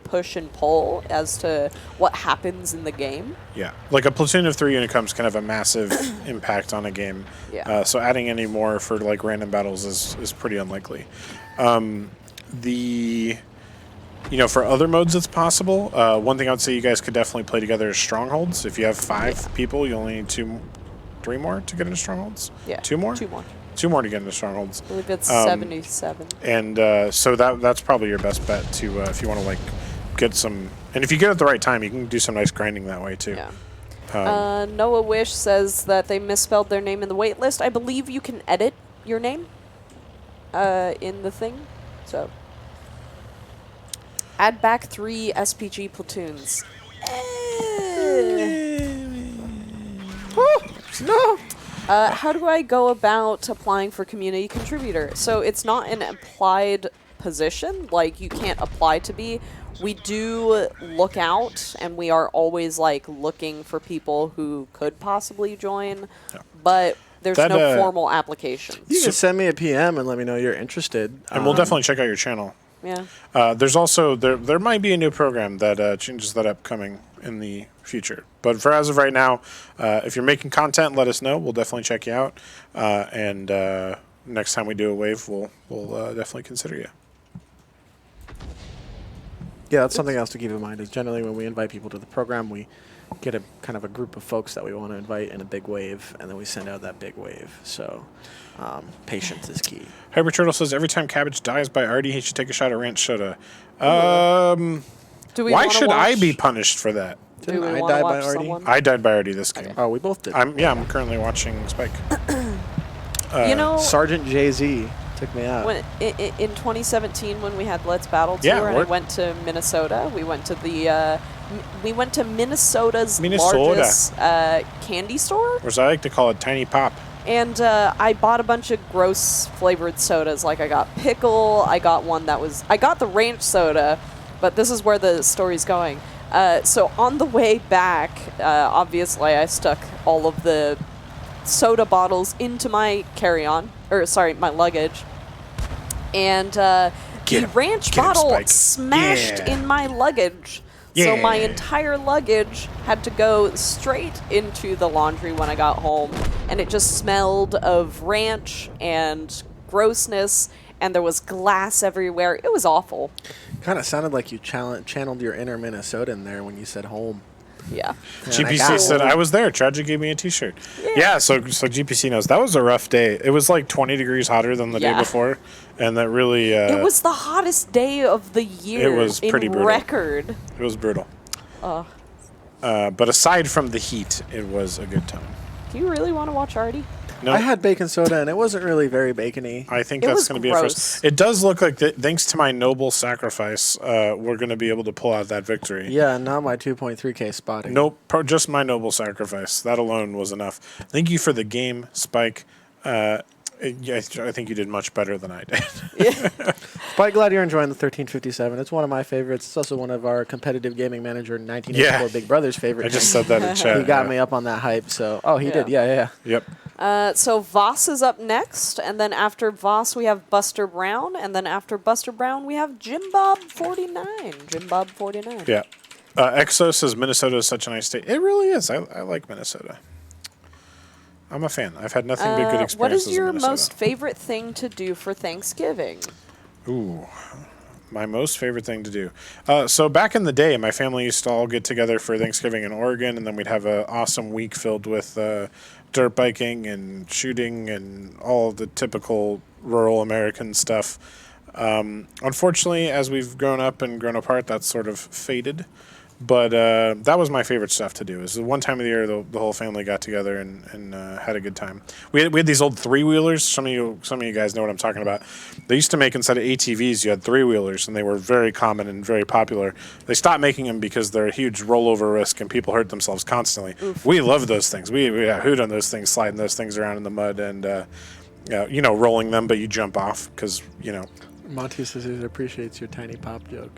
push and pull as to what happens in the game. Yeah. Like a platoon of 3 Unicums can have a massive impact on a game. Yeah. So adding any more for like random battles is pretty unlikely. For other modes it's possible. One thing I would say you guys could definitely play together is Strongholds. If you have 5 people, you only need 3 more to get into Strongholds? Yeah. 2 more? 2 more. 2 more to get into Strongholds. I believe it's 77. And so that's probably your best bet to if you want to like get some. And if you get it at the right time, you can do some nice grinding that way too. Yeah. Noah Wish says that they misspelled their name in the wait list. I believe you can edit your name in the thing. So add back 3 SPG platoons. No! How do I go about applying for community contributor? So it's not an applied position, like you can't apply to be. We do look out, and we are always like looking for people who could possibly join, but there's no formal applications. You can send me a PM and let me know you're interested. And we'll definitely check out your channel. Yeah. There's also there might be a new program that changes that up coming in the future. But for as of right now, if you're making content, let us know. We'll definitely check you out. And next time we do a wave, we'll definitely consider you. Yeah, that's something else to keep in mind. Is generally when we invite people to the program, we get a kind of a group of folks that we want to invite in a big wave, and then we send out that big wave. So patience is key. Hyper Turtle says every time Cabbage dies by Artie, he should take a shot of ranch soda. Do we Why wanna should I watch- be punished for that? Didn't Do we I wanna die by watch Artie? someone? I died by Artie this game. Oh, we both did. I'm currently watching Spike. You know, Sergeant Jay-Z took me out. when in 2017 when we had Let's Battle Yeah, Tour and I we're- went to Minnesota, we went to the Minnesota's Minnesota. largest candy store, Or as I like to call it, Tiny Pop. and I bought a bunch of gross flavored sodas. Like I got pickle, I got the ranch soda, but this is where the story's going. So on the way back, obviously I stuck all of the soda bottles into my carry-on, my luggage, and the ranch Get 'em, bottle Spike. smashed Yeah. in my luggage. So my Yeah. entire luggage had to go straight into the laundry when I got home, and it just smelled of ranch and grossness, and there was glass everywhere. It was awful. Kind of sounded like you channeled your inner Minnesotan there when you said home. Yeah. GPC said, I was there. Tragic gave me a t-shirt. Yeah, so GPC knows. That was a rough day. It was like 20 degrees hotter than the day before. And that really... it was the hottest day of the year. It was pretty brutal. Record. It was brutal. But aside from the heat, it was a good time. Do you really want to watch Artie? No, I had bacon soda, and it wasn't really very bacony. I think It that's was going to be a gross. first. It does look like, thanks to my noble sacrifice, we're going to be able to pull out that victory. Yeah, not my 2.3K spotting. Nope, just my noble sacrifice. That alone was enough. Thank you for the game, Spike. I think you did much better than I did. But glad you're enjoying the 1357. It's one of my favorites. It's also one of our competitive gaming manager 1984 Big Brother's favorites. I just said that in chat. He got me up on that hype. So, he did. Yeah. Yep. So Voss is up next, and then after Voss we have Buster Brown, and then after Buster Brown we have Jim Bob 49. Jim Bob 49. Yeah. Exo says Minnesota is such a nice state. It really is. I like Minnesota. I'm a fan. I've had nothing but good experiences What is in your Minnesota. most favorite thing to do for Thanksgiving? Ooh, my most favorite thing to do. So back in the day, my family used to all get together for Thanksgiving in Oregon, and then we'd have an awesome week filled with dirt biking and shooting and all the typical rural American stuff. Unfortunately, as we've grown up and grown apart, that's sort of faded. But that was my favorite stuff to do. It was the one time of the year the whole family got together and had a good time. We had these old three-wheelers. Some of you guys know what I'm talking about. They used to make, instead of ATVs, you had three-wheelers, and they were very common and very popular. They stopped making them because they're a huge rollover risk, and people hurt themselves constantly. Oof. We love those things. We hoot on those things, sliding those things around in the mud and rolling them, but you jump off because, Monty says he appreciates your tiny pop joke.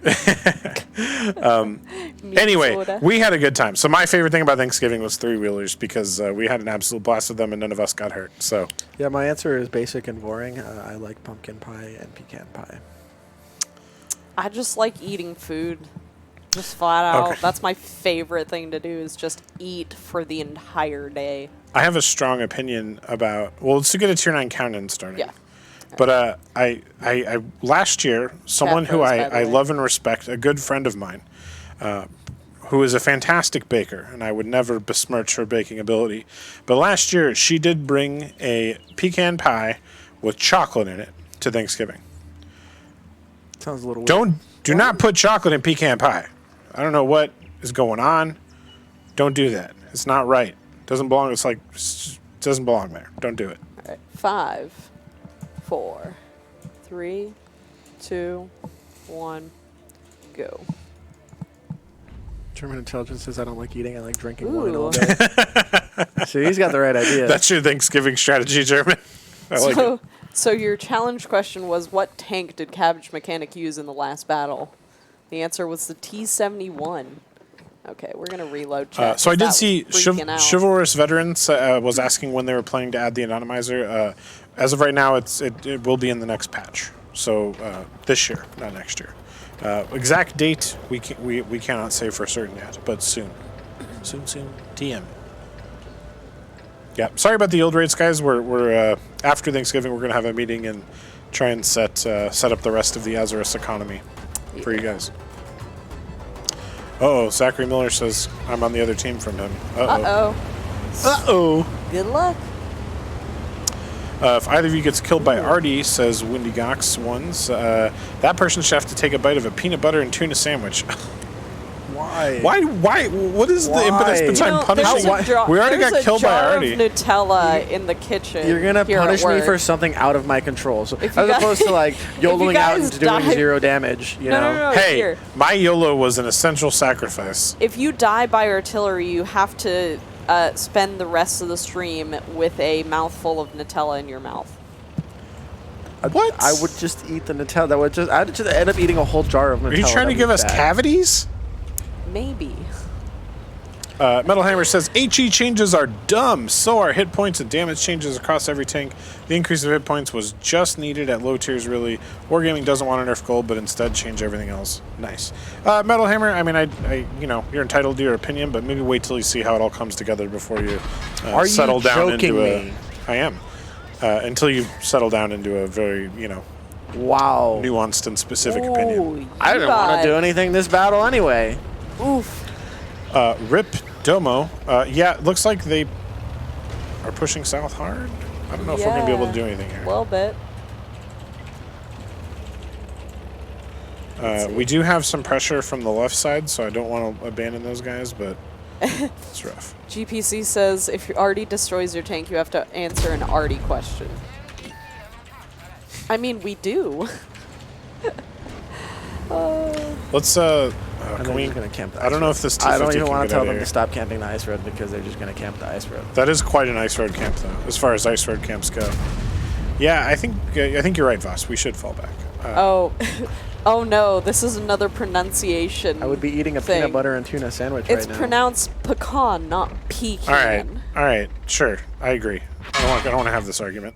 Anyway, we had a good time. So my favorite thing about Thanksgiving was three-wheelers because we had an absolute blast with them and none of us got hurt. So yeah, my answer is basic and boring. I like pumpkin pie and pecan pie. I just like eating food. Just flat out. Okay. That's my favorite thing to do is just eat for the entire day. I have a strong opinion about, let's get a tier 9 countdown starting. Yeah. But I last year, someone who I love and respect, a good friend of mine, who is a fantastic baker, and I would never besmirch her baking ability. But last year, she did bring a pecan pie with chocolate in it to Thanksgiving. Sounds a little weird. Do not put chocolate in pecan pie. I don't know what is going on. Don't do that. It's not right. Doesn't belong. It's like doesn't belong there. Don't do it. All right. 5, 4, 3, 2, 1, go. German intelligence says I don't like eating. I like drinking wine all day. So he's got the right idea. That's your Thanksgiving strategy, German. I like it. So your challenge question was, what tank did Cabbage Mechanic use in the last battle? The answer was the T-71. Okay, we're going to reload chat. So I did see freaking out. Chivalrous Veterans was asking when they were planning to add the anonymizer. As of right now, it will be in the next patch. So this year, not next year. Exact date we cannot say for certain yet, but soon. Soon. TM. Yeah, sorry about the yield rates, guys. We're after Thanksgiving, we're going to have a meeting and try and set up the rest of the Azurus economy for you guys. Zachary Miller says I'm on the other team from him. Uh-oh. Good luck. If either of you gets killed by Artie, says Windy Gox ones, that person should have to take a bite of a peanut butter and tuna sandwich. Why? Why? What is the impetus behind punishing? We already got killed by Artie. There's a jar of Nutella in the kitchen. You're going to punish me for something out of my control. So, as opposed to like YOLOing out and doing 0 damage. You know? No, hey, here. My YOLO was an essential sacrifice. If you die by artillery, you have to spend the rest of the stream with a mouthful of Nutella in your mouth. What? I would just eat the Nutella. I'd just end up eating a whole jar of Nutella. Are you trying to give us cavities? Maybe. Metal Hammer says, HE changes are dumb. So are hit points and damage changes across every tank. The increase of hit points was just needed at low tiers, really. Wargaming doesn't want to nerf gold, but instead change everything else. Nice. Metal Hammer, I mean, I you're entitled to your opinion, but maybe wait till you see how it all comes together before you settle down into a... I am. Until you settle down into a very, wow, nuanced and specific opinion. I didn't want to do anything this battle anyway. Oof. Rip Domo. Yeah, it looks like they are pushing south hard. I don't know if we're going to be able to do anything here. A little bit. We do have some pressure from the left side, so I don't want to abandon those guys, but it's rough. GPC says if Artie destroys your tank, you have to answer an Artie question. I mean, we do. Let's, And can they're we, just gonna camp the I ice don't know road. if this T50 I don't even can want get to tell out of them here. to stop camping the ice road because they're just gonna camp the ice road. That is quite an ice road camp, though, as far as ice road camps go. Yeah, I think you're right, Voss. We should fall back. Oh, oh no! This is another pronunciation. I would be eating a thing. peanut butter and tuna sandwich It's right now. pronounced pecan, not pecan. All right, sure. I agree. I don't want to have this argument.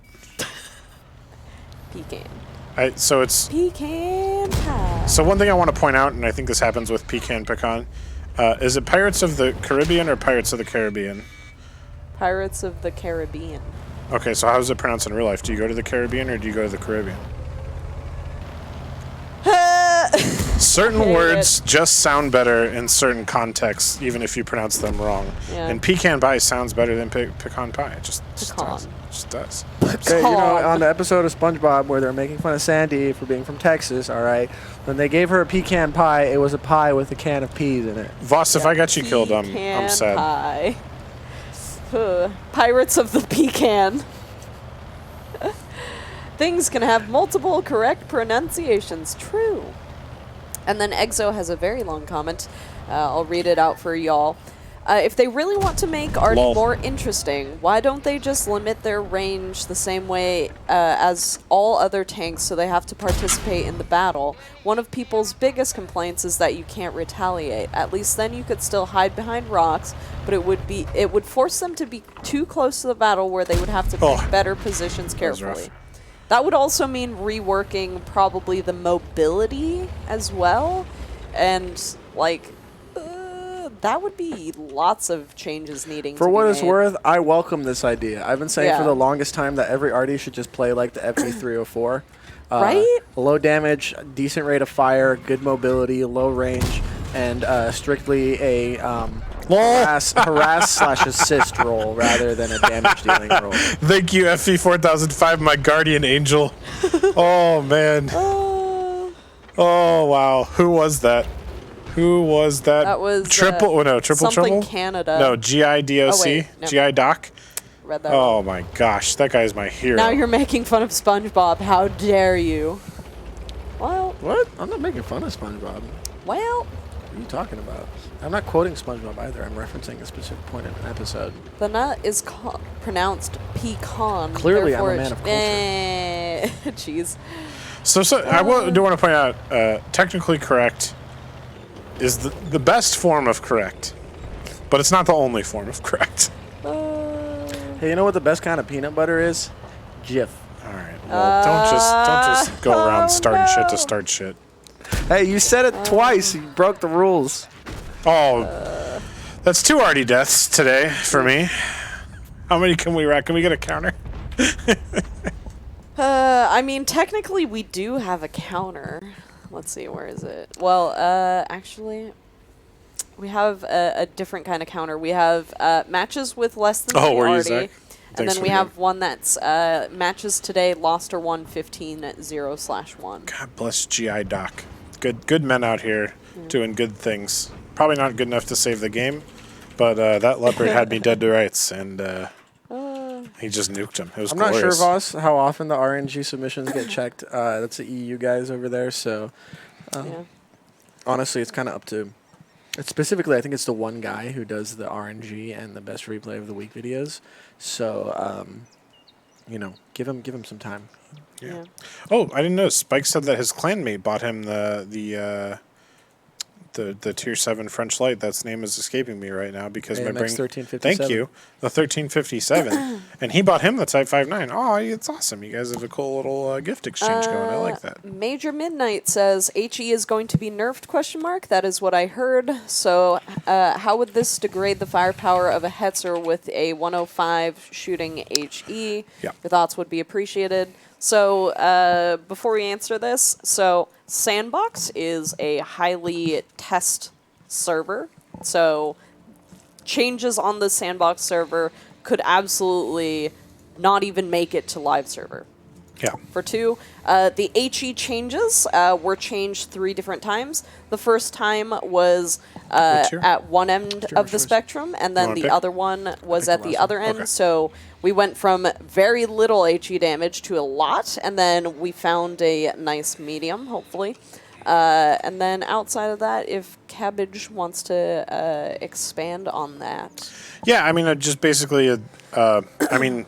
Pecan. So it's Pecan pie. so one thing I want to point out, and I think this happens with Pecan Pecan, is it Pirates of the Caribbean or Pirates of the Caribbean? Pirates of the Caribbean. Okay, so how is it pronounced in real life? Do you go to the Caribbean or do you go to the Caribbean? Certain hate words just sound better in certain contexts, even if you pronounce them wrong. Yeah. And pecan pie sounds better than pecan pie. It just Pecan. does. It just does. Okay, you know, Pecan. on the episode of SpongeBob where they're making fun of Sandy for being from Texas, all right, when they gave her a pecan pie, it was a pie with a can of peas in it. Voss, if I got you killed, I'm Pecan sad. pie. Pirates of the Pecan. Things can have multiple correct pronunciations. True. And then Exo has a very long comment. I'll read it out for y'all. If they really want to make Artie Lol. more interesting, why don't they just limit their range the same way as all other tanks so they have to participate in the battle? One of people's biggest complaints is that you can't retaliate. At least then you could still hide behind rocks, but it would force them to be too close to the battle where they would have to pick better positions was carefully. rough. That would also mean reworking probably the mobility as well, and like that would be lots of changes needing For to what be it's made. worth, I welcome this idea. I've been saying for Yeah. the longest time that every Artie should just play like the FV304. Right? Low damage, decent rate of fire, good mobility, low range, and strictly a harass/assist role rather than a damage dealing role. Thank you, FV4005, my guardian angel. Oh, man. Oh, wow. Who was that? Who was that? That was Triple something Canada. No, GIDOC. Oh, wait, no. GI Doc. Read that wrong. Oh, my gosh. That guy is my hero. Now you're making fun of SpongeBob. How dare you? Well, What? I'm not making fun of SpongeBob. well, What are you talking about? I'm not quoting SpongeBob either. I'm referencing a specific point in an episode. the nut is pronounced pecan. Clearly, I'm a therefore man of culture. Jeez. So I do want to point out, technically correct is the best form of correct, but it's not the only form of correct. Hey, you know what the best kind of peanut butter is? Jif. All right. Well, don't just go around starting shit to start shit. Hey, you said it twice. You broke the rules. Oh, that's 2 Artie deaths today for me. How many can we rack? Can we get a counter? I mean, technically, we do have a counter. Let's see, where is it? Well, actually, we have a different kind of counter. We have matches with less than 3 where are you, Artie. Zach? And Thanks then for we the have game. one that's matches today, lost or won 15-0/1. God bless GI Doc. Good men out here doing good things. Probably not good enough to save the game, but that leopard had me dead to rights, and he just nuked him. It was I'm glorious. not sure, Voss, how often the RNG submissions get checked. That's the EU guys over there, so Yeah. honestly, it's kind of up to... It's specifically, I think it's the one guy who does the RNG and the best replay of the week videos. So, you know, give him some time. Yeah. Oh, I didn't know. Spike said that his clanmate bought him the tier 7 French light. That's name is escaping me right now because my AMX brain. 1357. Thank you, the 1357, and he bought him the Type 59. Oh, it's awesome. You guys have a cool little gift exchange going. I like that. Major Midnight says HE is going to be nerfed? That is what I heard. So, how would this degrade the firepower of a Hetzer with a 105 shooting HE? Yeah. Your thoughts would be appreciated. So, before we answer this, so Sandbox is a highly test server So changes on the Sandbox server could absolutely not even make it to live server. Yeah. For 2, the HE changes were changed 3 different times. The first time was at one end of the spectrum, and then wanna the pick? other one was Pick at the the last other one. end. Okay. So we went from very little HE damage to a lot, and then we found a nice medium, hopefully. And then outside of that, if Cabbage wants to expand on that. Yeah, I mean, just basically, I mean,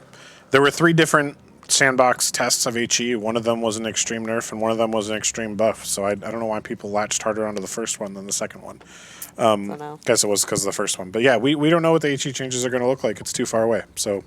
there were 3 different Sandbox tests of HE. One of them was an extreme nerf, and one of them was an extreme buff. So I don't know why people latched harder onto the first one than the second one. I know. Guess it was because of the first one. But yeah, we don't know what the HE changes are going to look like. It's too far away. So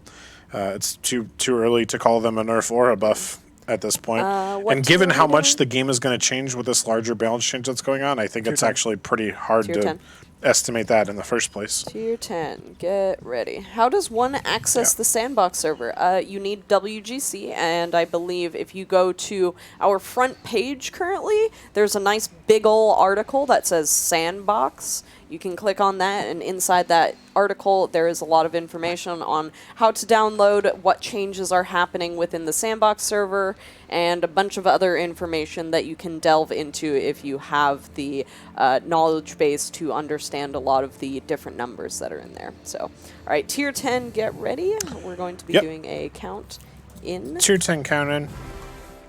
it's too early to call them a nerf or a buff at this point. What And given tier are how we much doing? the game is going to change with this larger balance change that's going on, I think it's actually pretty hard Tier to 10. estimate that in the first place. Tier 10, get ready. How does one access the Sandbox server? You need WGC, and I believe if you go to our front page currently, there's a nice big ol' article that says Sandbox. You can click on that, and inside that article, there is a lot of information on how to download, what changes are happening within the Sandbox server, and a bunch of other information that you can delve into if you have the knowledge base to understand a lot of the different numbers that are in there. So, all right, Tier 10, get ready. We're going to be Yep. doing a count in. Tier 10 count in.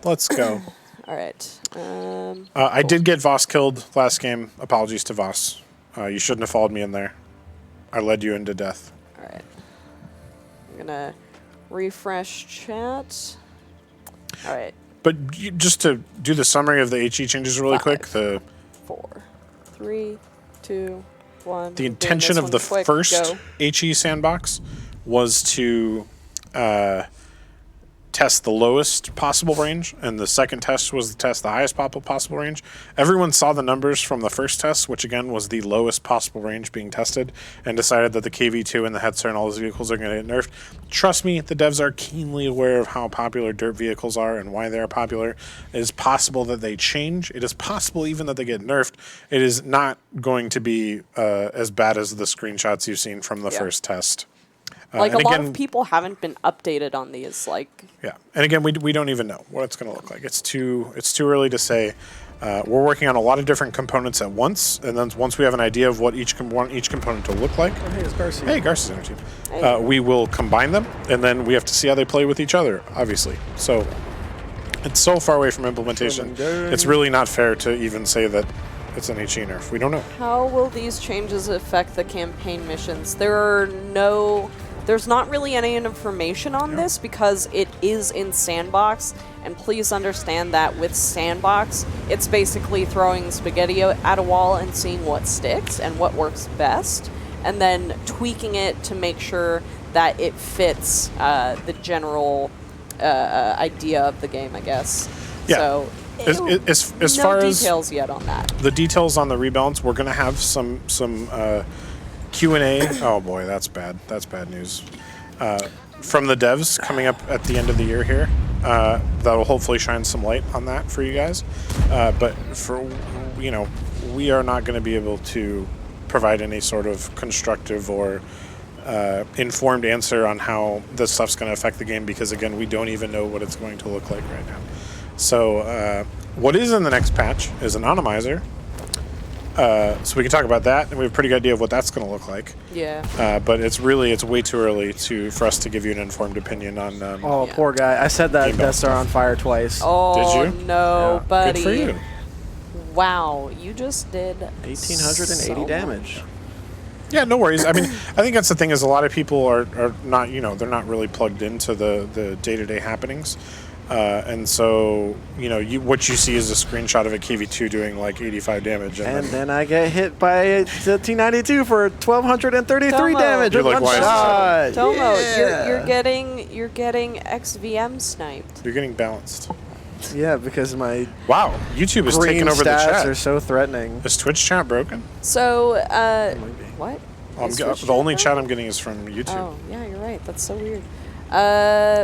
Let's go. All right. I did get Voss killed last game. Apologies to Voss. You shouldn't have followed me in there. I led you into death. All right. I'm going to refresh chat. All right. But just to do the summary of the HE changes really quick, 4, 3, 2, 1. the intention of the first HE sandbox was to test the lowest possible range, and the second test was to test the highest possible range. Everyone saw the numbers from the first test, which again was the lowest possible range being tested, and decided that the KV2 and the Hetzer and all those vehicles are going to get nerfed. Trust me, the devs are keenly aware of how popular dirt vehicles are and why they are popular. It is possible that they change. It is possible even that they get nerfed. It is not going to be as bad as the screenshots you've seen from the first test. Like, a and lot again, of people haven't been updated on these, like... Yeah, and again, we don't even know what it's going to look like. It's too early to say. We're working on a lot of different components at once, and then once we have an idea of what each component will look like, Hey, it's Garcia. hey, Garcia's on our team. Hey. We will combine them, and then we have to see how they play with each other. Obviously, so it's so far away from implementation. It's really not fair to even say that it's an HE nerf. We don't know. How will these changes affect the campaign missions? There's not really any information on this because it is in Sandbox, and please understand that with Sandbox, it's basically throwing spaghetti at a wall and seeing what sticks and what works best, and then tweaking it to make sure that it fits the general idea of the game, I guess. Yeah. So, As no far as details yet on that. the details on the rebalance, we're going to have some Q&A. Oh boy, that's bad. That's bad news. From the devs coming up at the end of the year here. That'll hopefully shine some light on that for you guys. But we are not going to be able to provide any sort of constructive or informed answer on how this stuff's going to affect the game because, again, we don't even know what it's going to look like right now. So what is in the next patch is an anonymizer. So we can talk about that, and we have a pretty good idea of what that's going to look like. Yeah. But it's way too early for us to give you an informed opinion on. Oh, Yeah. poor guy. I said that Game Death Belt Star stuff. on fire twice. Oh, Did you? no, Yeah. buddy. Good for you. Wow, you just did 1,880 so damage. much. Yeah, no worries. I mean, I think that's the thing is a lot of people are not, they're not really plugged into the day-to-day happenings. And so, what you see is a screenshot of a KV2 doing like 85 damage. And then I get hit by the T92 for 1,233 Domo. damage You're in like, one why is shot. Domo, Yeah. you're getting XVM sniped. You're getting balanced. Yeah, because my Wow, YouTube is green taking over the stats chat. are so threatening. Is Twitch chat broken? So, be. what? I'm Is the Twitch only chat chat I'm getting is from YouTube. Oh, yeah, you're right. That's so weird.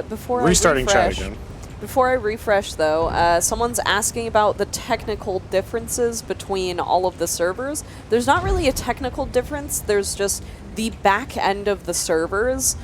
Before Restarting I refresh, chat again. Before I refresh, though, someone's asking about the technical differences between all of the servers. There's not really a technical difference. There's just the back end of the servers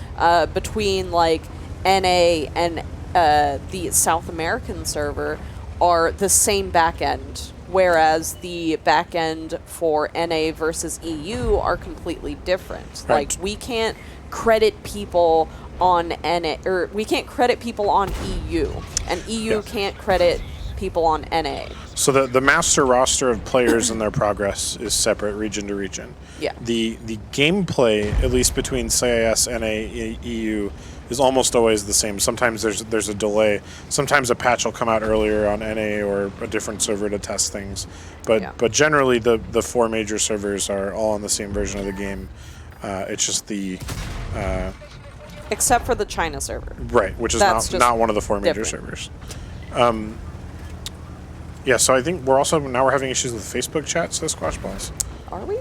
between, like, NA and the South American server are the same back end, whereas the back end for NA versus EU are completely different. Right. Like, we can't credit people on NA, or we can't credit people on EU, and EU can't credit people on NA. So the master roster of players and their progress is separate region to region. Yeah. The gameplay, at least between CIS, NA, EU, is almost always the same. Sometimes there's a delay. Sometimes a patch will come out earlier on NA or a different server to test things. But generally the 4 major servers are all on the same version of the game. It's just the Except for the China server. right, which is That's not one of the 4 major different. servers. Yeah, so I think we're having issues with Facebook chat, so Squash Balls. Are we?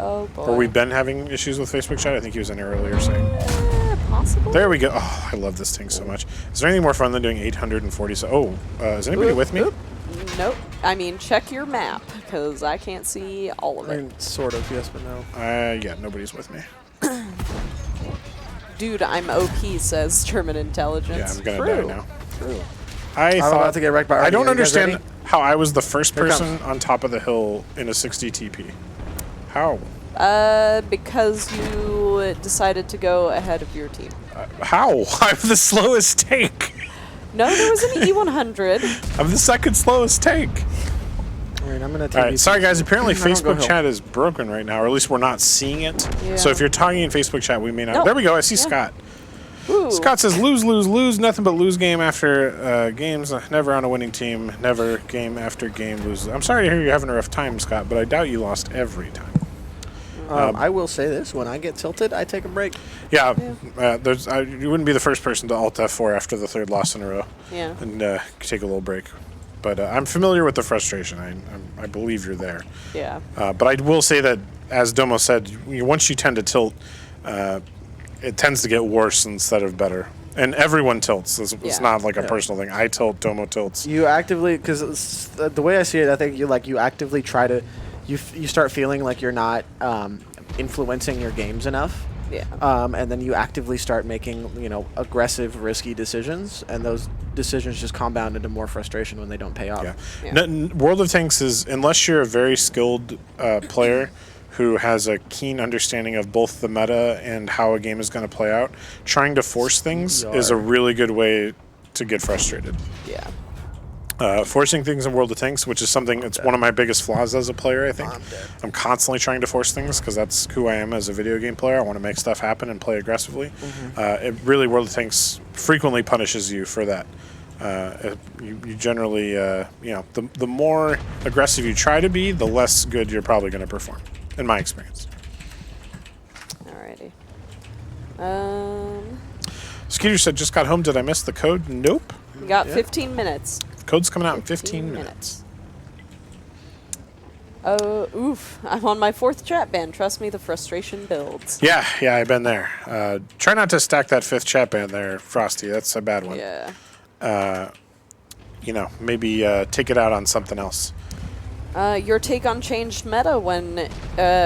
Oh boy. Or we've been having issues with Facebook chat. I think he was in here earlier saying. Possible. There we go. Oh, I love this thing so much. Is there anything more fun than doing 840? Is anybody with me? Nope. I mean, check your map, because I can't see all of I it. mean, sort of, yes, but no. Yeah, nobody's with me. Dude, I'm OP, says German intelligence. Yeah, I'm gonna True. die now. True. I'm about to get wrecked by I don't Arnie. Are you guys understand ready? how I was the first Here it person on top of the hill in a 60 TP. How? Because you decided to go ahead of your team. How? I'm the slowest take. No, there was an E100. I'm the second slowest take. All right, I'm gonna take All right, these- sorry guys. Apparently I don't go Facebook hill. chat is broken right now, or at least we're not seeing it. Yeah. So if you're talking in Facebook chat, we may not. No. There we go. I see Yeah. Scott. Ooh. Scott says lose, lose, lose. Nothing but lose game after games. Never on a winning team. Never game after game lose. I'm sorry to hear you're having a rough time, Scott, but I doubt you lost every time. I will say this: when I get tilted, I take a break. Yeah, you wouldn't be the first person to alt F4 after the 3rd loss in a row. Yeah. And take a little break. But I'm familiar with the frustration. I believe you're there. Yeah. But I will say that, as Domo said, once you tend to tilt, it tends to get worse instead of better. And everyone tilts. It's Yeah. not like a personal thing. I tilt, Domo tilts. You actively, because the way I see it, I think you actively try to, you start feeling like you're not influencing your games enough. Yeah. And then you actively start making, aggressive, risky decisions, and those decisions just compound into more frustration when they don't pay off. Yeah. Yeah. World of Tanks is, unless you're a very skilled player who has a keen understanding of both the meta and how a game is going to play out, trying to force things is a really good way to get frustrated. Yeah. Forcing things in World of Tanks, which is something that's one of my biggest flaws as a player, I think. I'm dead. I'm constantly trying to force things because that's who I am as a video game player. I want to make stuff happen and play aggressively. It really, World of Tanks frequently punishes you for that. You generally, the more aggressive you try to be, the less good you're probably going to perform, in my experience. Alrighty. Skeeter said, just got home. Did I miss the code? Nope. We got 15 minutes. Code's coming out in 15 minutes. Oh, oof. I'm on my 4th chat ban. Trust me, the frustration builds. Yeah, I've been there. Try not to stack that 5th chat ban there, Frosty. That's a bad one. Yeah. Maybe take it out on something else. Your take on changed meta when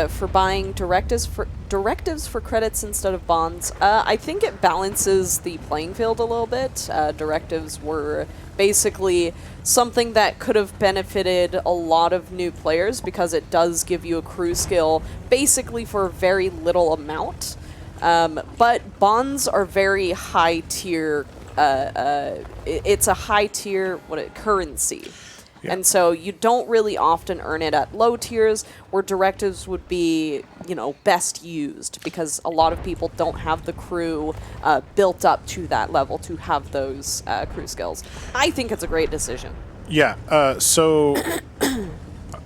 for buying directives for credits instead of bonds. I think it balances the playing field a little bit. Directives were basically something that could have benefited a lot of new players because it does give you a crew skill basically for a very little amount. But bonds are very high tier. It's a high tier currency. Yeah. And so you don't really often earn it at low tiers where directives would be, best used because a lot of people don't have the crew built up to that level to have those crew skills. I think it's a great decision. Yeah. So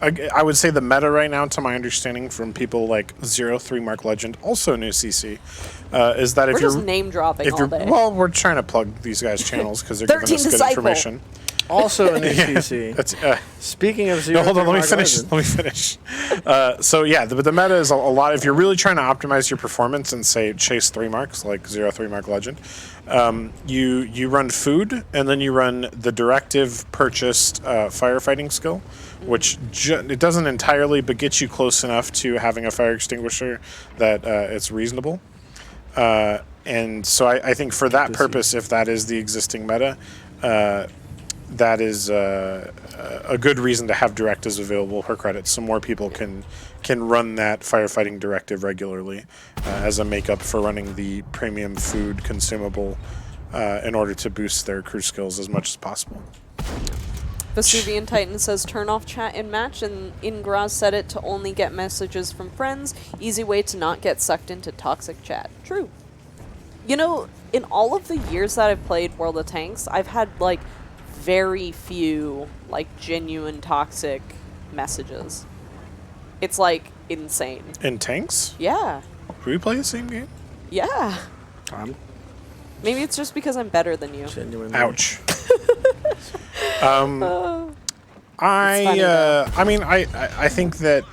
I would say the meta right now, to my understanding from people like 03 Mark Legend, also new CC, is that We're just name dropping all day. Well, we're trying to plug these guys' channels because they're giving 13 us good Disciple. information. Also a new CC. That's, Speaking of zero. no, hold on. Let me Mark finish. Legend. Let me finish. So yeah, the meta is a lot. If you're really trying to optimize your performance and say chase 3 marks like 0-3 mark legend, you run food and then you run the directive purchased firefighting skill, which it doesn't entirely, but gets you close enough to having a fire extinguisher that it's reasonable. And so I think for that purpose, if that is the existing meta, that is a good reason to have directives available for credits, so more people can run that firefighting directive regularly as a makeup for running the premium food consumable in order to boost their crew skills as much as possible. Vesuvian Titan says turn off chat in match, and Ingraz said it to only get messages from friends. Easy way to not get sucked into toxic chat. True. You know, in all of the years that I've played World of Tanks, I've had like very few like genuine toxic messages. It's like insane. In tanks? Yeah. Do we play the same game? Yeah. Maybe it's just because I'm better than you. Genuinely. Ouch. funny, I think that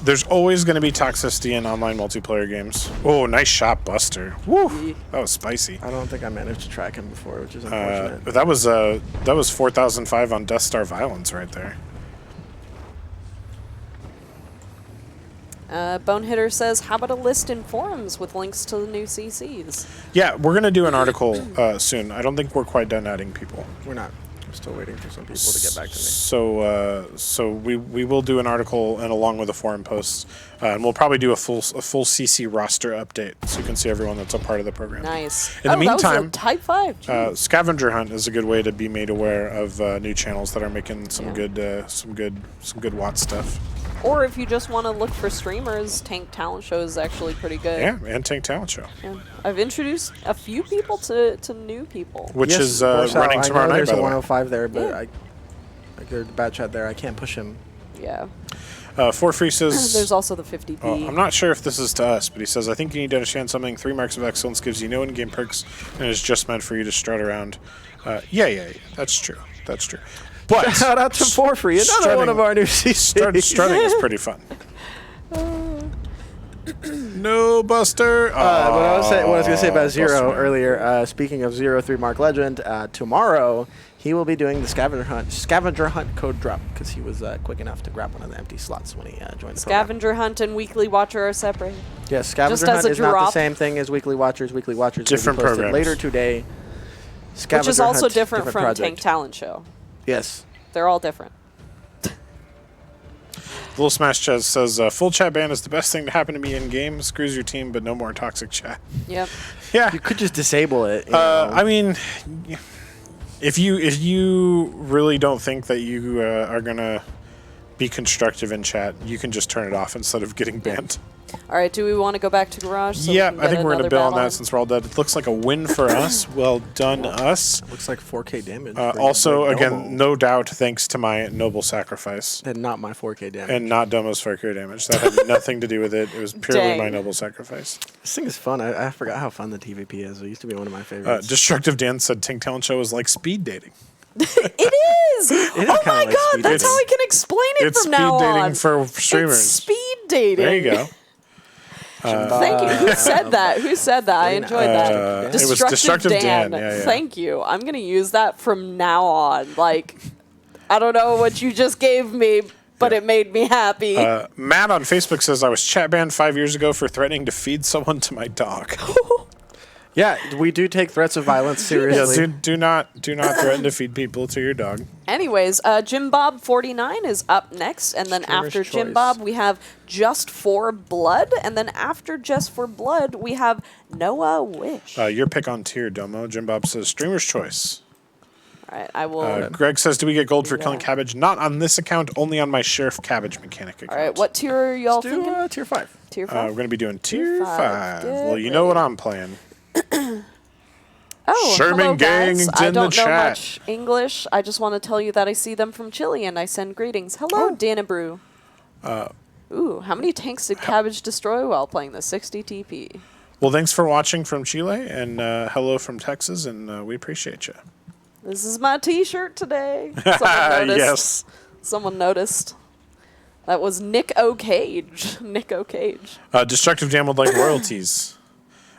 there's always going to be toxicity in online multiplayer games. Oh, nice shot, Buster. Woo, that was spicy. I don't think I managed to track him before, which is unfortunate. That was 4005 on Death Star Violence right there. Bonehitter says, how about a list in forums with links to the new CCs? Yeah, we're going to do an article soon. I don't think we're quite done adding people. We're not. I'm still waiting for some people to get back to me. So we will do an article and along with a forum post, and we'll probably do a full CC roster update so you can see everyone that's a part of the program. Nice. In the meantime, that was a Type 5. Scavenger Hunt is a good way to be made aware of new channels that are making some good Watt stuff. Or if you just want to look for streamers, Tank Talent Show is actually pretty good. Yeah, and Tank Talent Show. Yeah. I've introduced a few people to new people. Which Yes, is Borsal, running tomorrow night, there's by a the way. 105 there, but Yeah. there's a bad chat there. I can't push him. Yeah. For Free says... There's also the 50p. I'm not sure if this is to us, but he says, I think you need to understand something. 3 marks of excellence gives you no in-game perks and is just meant for you to strut around. Yeah. That's true. But Shout out to For Free, another one of our new CCs. Strutting is pretty fun. No, Buster. What I was going to say about Zero Buster. earlier, speaking of 0-3 Mark Legend, tomorrow he will be doing the scavenger hunt code drop because he was quick enough to grab one of the empty slots when he joined the program. Scavenger Hunt and Weekly Watcher are separate. Yes, Scavenger Just as Hunt a is not the drop. same thing as Weekly Watchers. Weekly Watchers Different will be posted programs. later today. Which Scavenger is also Hunt, different from project. Tank Talent Show. Yes. They're all different. Little Smash Chaz says, full chat ban is the best thing to happen to me in game. Screws your team, but no more toxic chat. Yep. Yeah. You could just disable it. You know. I mean, if you really don't think that you are gonna be constructive in chat, you can just turn it off instead of getting banned. All right, do we want to go back to Garage? So Yeah, we can I think get we're gonna another bail on battle that since we're all dead. It looks like a win for us. Well done, us. Looks like 4K damage. Also, for again, Domo. no doubt, thanks to my noble sacrifice. And not my 4K damage. And not Domo's 4K damage. That had nothing to do with it. It was purely Dang. my noble sacrifice. This thing is fun. I forgot how fun the TVP is. It used to be one of my favorites. Destructive Dan said Tank Talent Show is like speed dating. It is! is Oh kinda my like god, speed that's dating. how I can explain it It's from speed now dating on. for streamers. It's speed dating. There you go. Thank you. Who said that? Who said that? I enjoyed that. it was Destructive Dan. Yeah. Thank you. I'm going to use that from now on. Like, I don't know what you just gave me, but it made me happy. Matt on Facebook says, I was chat banned 5 years ago for threatening to feed someone to my dog. Yeah, we do take threats of violence seriously. do not threaten to feed people to your dog. Anyways, Jim Bob 49 is up next, and then Streamer's after Jim choice. Bob, we have Just for Blood, and then after Just for Blood, we have Noah Wish. Your pick on tier, Domo. Jim Bob says, streamer's choice. All right, I will. Greg says, do we get gold for Yeah. killing Cabbage? Not on this account, only on my Sheriff Cabbage mechanic account. All right, what tier are y'all Do thinking? tier 5. Tier We're 5? going to be doing tier 5. Get Well, you know what I'm playing. Oh, Sherman hello, Gang guys. in I the don't know chat. much English. I just want to tell you that I see them from Chile, and I send greetings. Hello, Danabrew. Ooh, how many tanks did Cabbage destroy while playing the 60 TP? Well, thanks for watching from Chile, and hello from Texas, and we appreciate you. This is my T-shirt today. Someone noticed. Yes. Someone noticed. That was Nick O'Cage. Nick O'Cage. Destructive Jam would like royalties.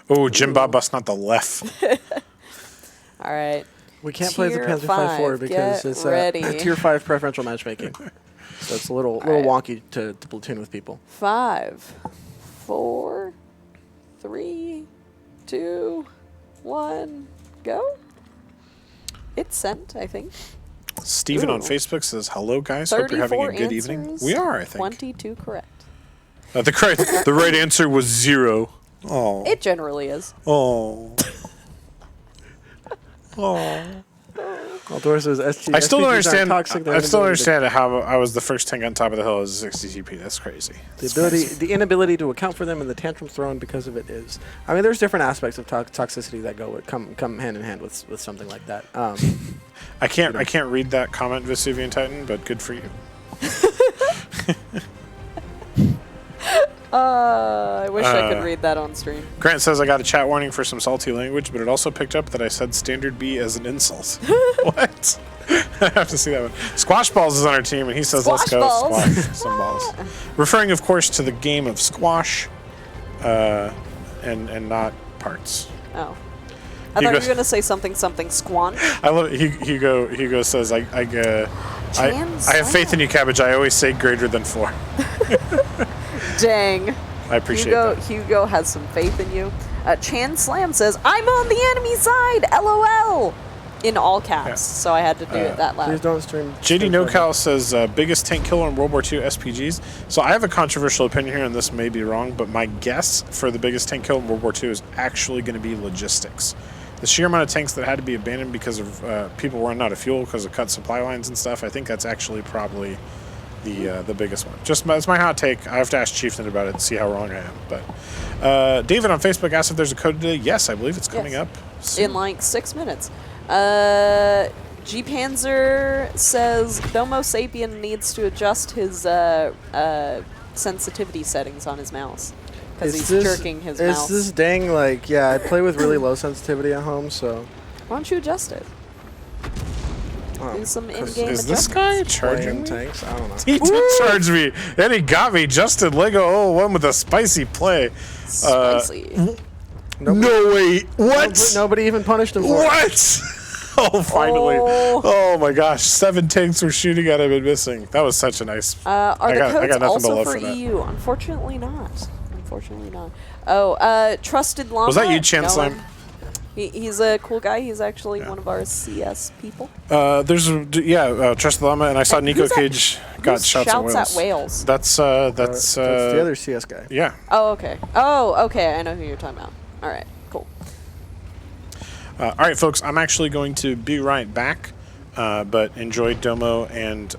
Oh, Jim Bob bust not the left. All right. We can't play the Tier Panzer 5, 5-4 because get it's ready. tier 5 preferential matchmaking. So it's a little right. wonky to platoon with people. 5, 4, 3, 2, 1, go. It's sent, I think. Steven on Ooh. Facebook says, hello, guys. Hope you're having a good evening. answers, We are, I think. 22 correct. The right answer was 0. Oh. It generally is. Oh. Oh. Aldor says SG. I still don't SPGs aren't understand. toxic, they're I still don't inability to- understand how I was the first tank on top of the hill as 60 GP. That's crazy. the inability to account for them and the tantrums thrown because of it is. I mean, there's different aspects of toxicity that come hand in hand with something like that. I can't read that comment, Vesuvian Titan, but good for you. I wish I could read that on stream. Grant says I got a chat warning for some salty language, but it also picked up that I said standard B as an insult. What? I have to see that one. Squash Balls is on our team, and he says, Squash let's go balls. squash some balls. Referring, of course, to the game of squash and not parts. Oh. I thought you were going to say something squanch. I love it. Hugo says, I have faith in you, Cabbage. I always say greater than 4. Dang. I appreciate that. Hugo has some faith in you. Chan Slam says, I'm on the enemy side, LOL! In all caps, Yeah. so I had to do it that loud. Please don't stream. JD NoCal says, biggest tank killer in World War II SPGs. So I have a controversial opinion here, and this may be wrong, but my guess for the biggest tank kill in World War II is actually going to be logistics. The sheer amount of tanks that had to be abandoned because of people running out of fuel because of cut supply lines and stuff, I think that's actually probably the biggest one. It's my hot take. I have to ask Chieftain about it and see how wrong I am. But David on Facebook asked if there's a code today. Yes, I believe it's coming up soon. In like 6 minutes. G Panzer says Domo Sapien needs to adjust his sensitivity settings on his mouse because he's jerking his mouse. It's this dang I play with really low sensitivity at home, so. Why don't you adjust it? Do some in-game Is this adjustments. guy charging me? tanks? I don't know. He did charge me, and he got me. Justin Lego 01 with a spicy play. Spicy. No way. What? Nobody even punished him for it. What? Oh, finally. Oh, my gosh. 7 tanks were shooting at him and missing. That was such a nice... Are I the got codes nothing but also love for for that. EU? Unfortunately not. Unfortunately not. Oh, Trusted Llama. Was that you, Chan No, Slam? He's a cool guy. He's actually one of our CS people. Trust the Llama, and I saw Nico who's that- Cage got shots at shouts whales. at whales? That's the other CS guy. Yeah. Oh, okay. Oh, okay. I know who you're talking about. All right. Cool. All right, folks. I'm actually going to be right back, but enjoy Domo and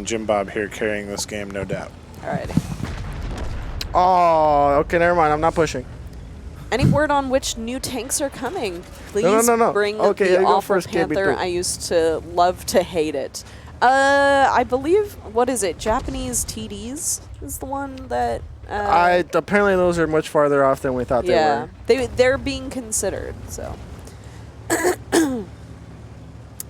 Jim Bob here carrying this game, no doubt. All right. Oh, okay, never mind. I'm not pushing. Any word on which new tanks are coming? Please No. bring Okay, the you go awful first, KB2. Panther. I used to love to hate it. I believe, what is it? Japanese TDs is the one that... Apparently those are much farther off than we thought they were. They're being considered, so...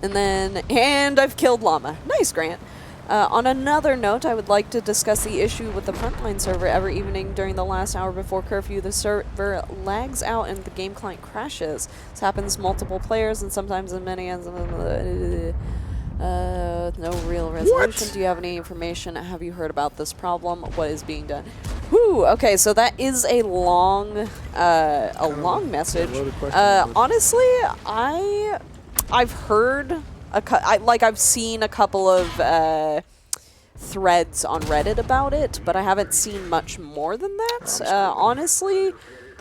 And I've killed Llama. Nice, Grant. On another note, I would like to discuss the issue with the frontline server. Every evening during the last hour before curfew, the server lags out and the game client crashes. This happens to multiple players and sometimes in many hands. No real resolution. What? Do you have any information? Have you heard about this problem? What is being done? Whew, okay, so that is a long message. loaded question. Honestly, I've heard I've seen a couple of threads on Reddit about it, but I haven't seen much more than that. Honestly,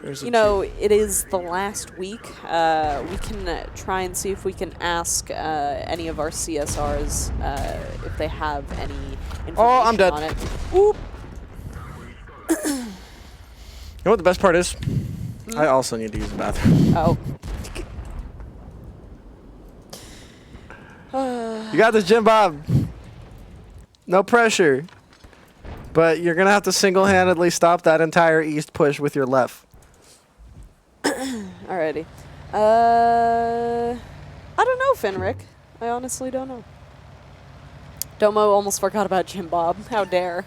it is the last week. We can try and see if we can ask any of our CSRs if they have any information I'm dead. on it. Oop. You know what the best part is? I also need to use the bathroom. Oh. You got this, Jim Bob. No pressure. But you're going to have to single-handedly stop that entire east push with your left. Alrighty. I don't know, Finrick. I honestly don't know. Domo almost forgot about Jim Bob. How dare.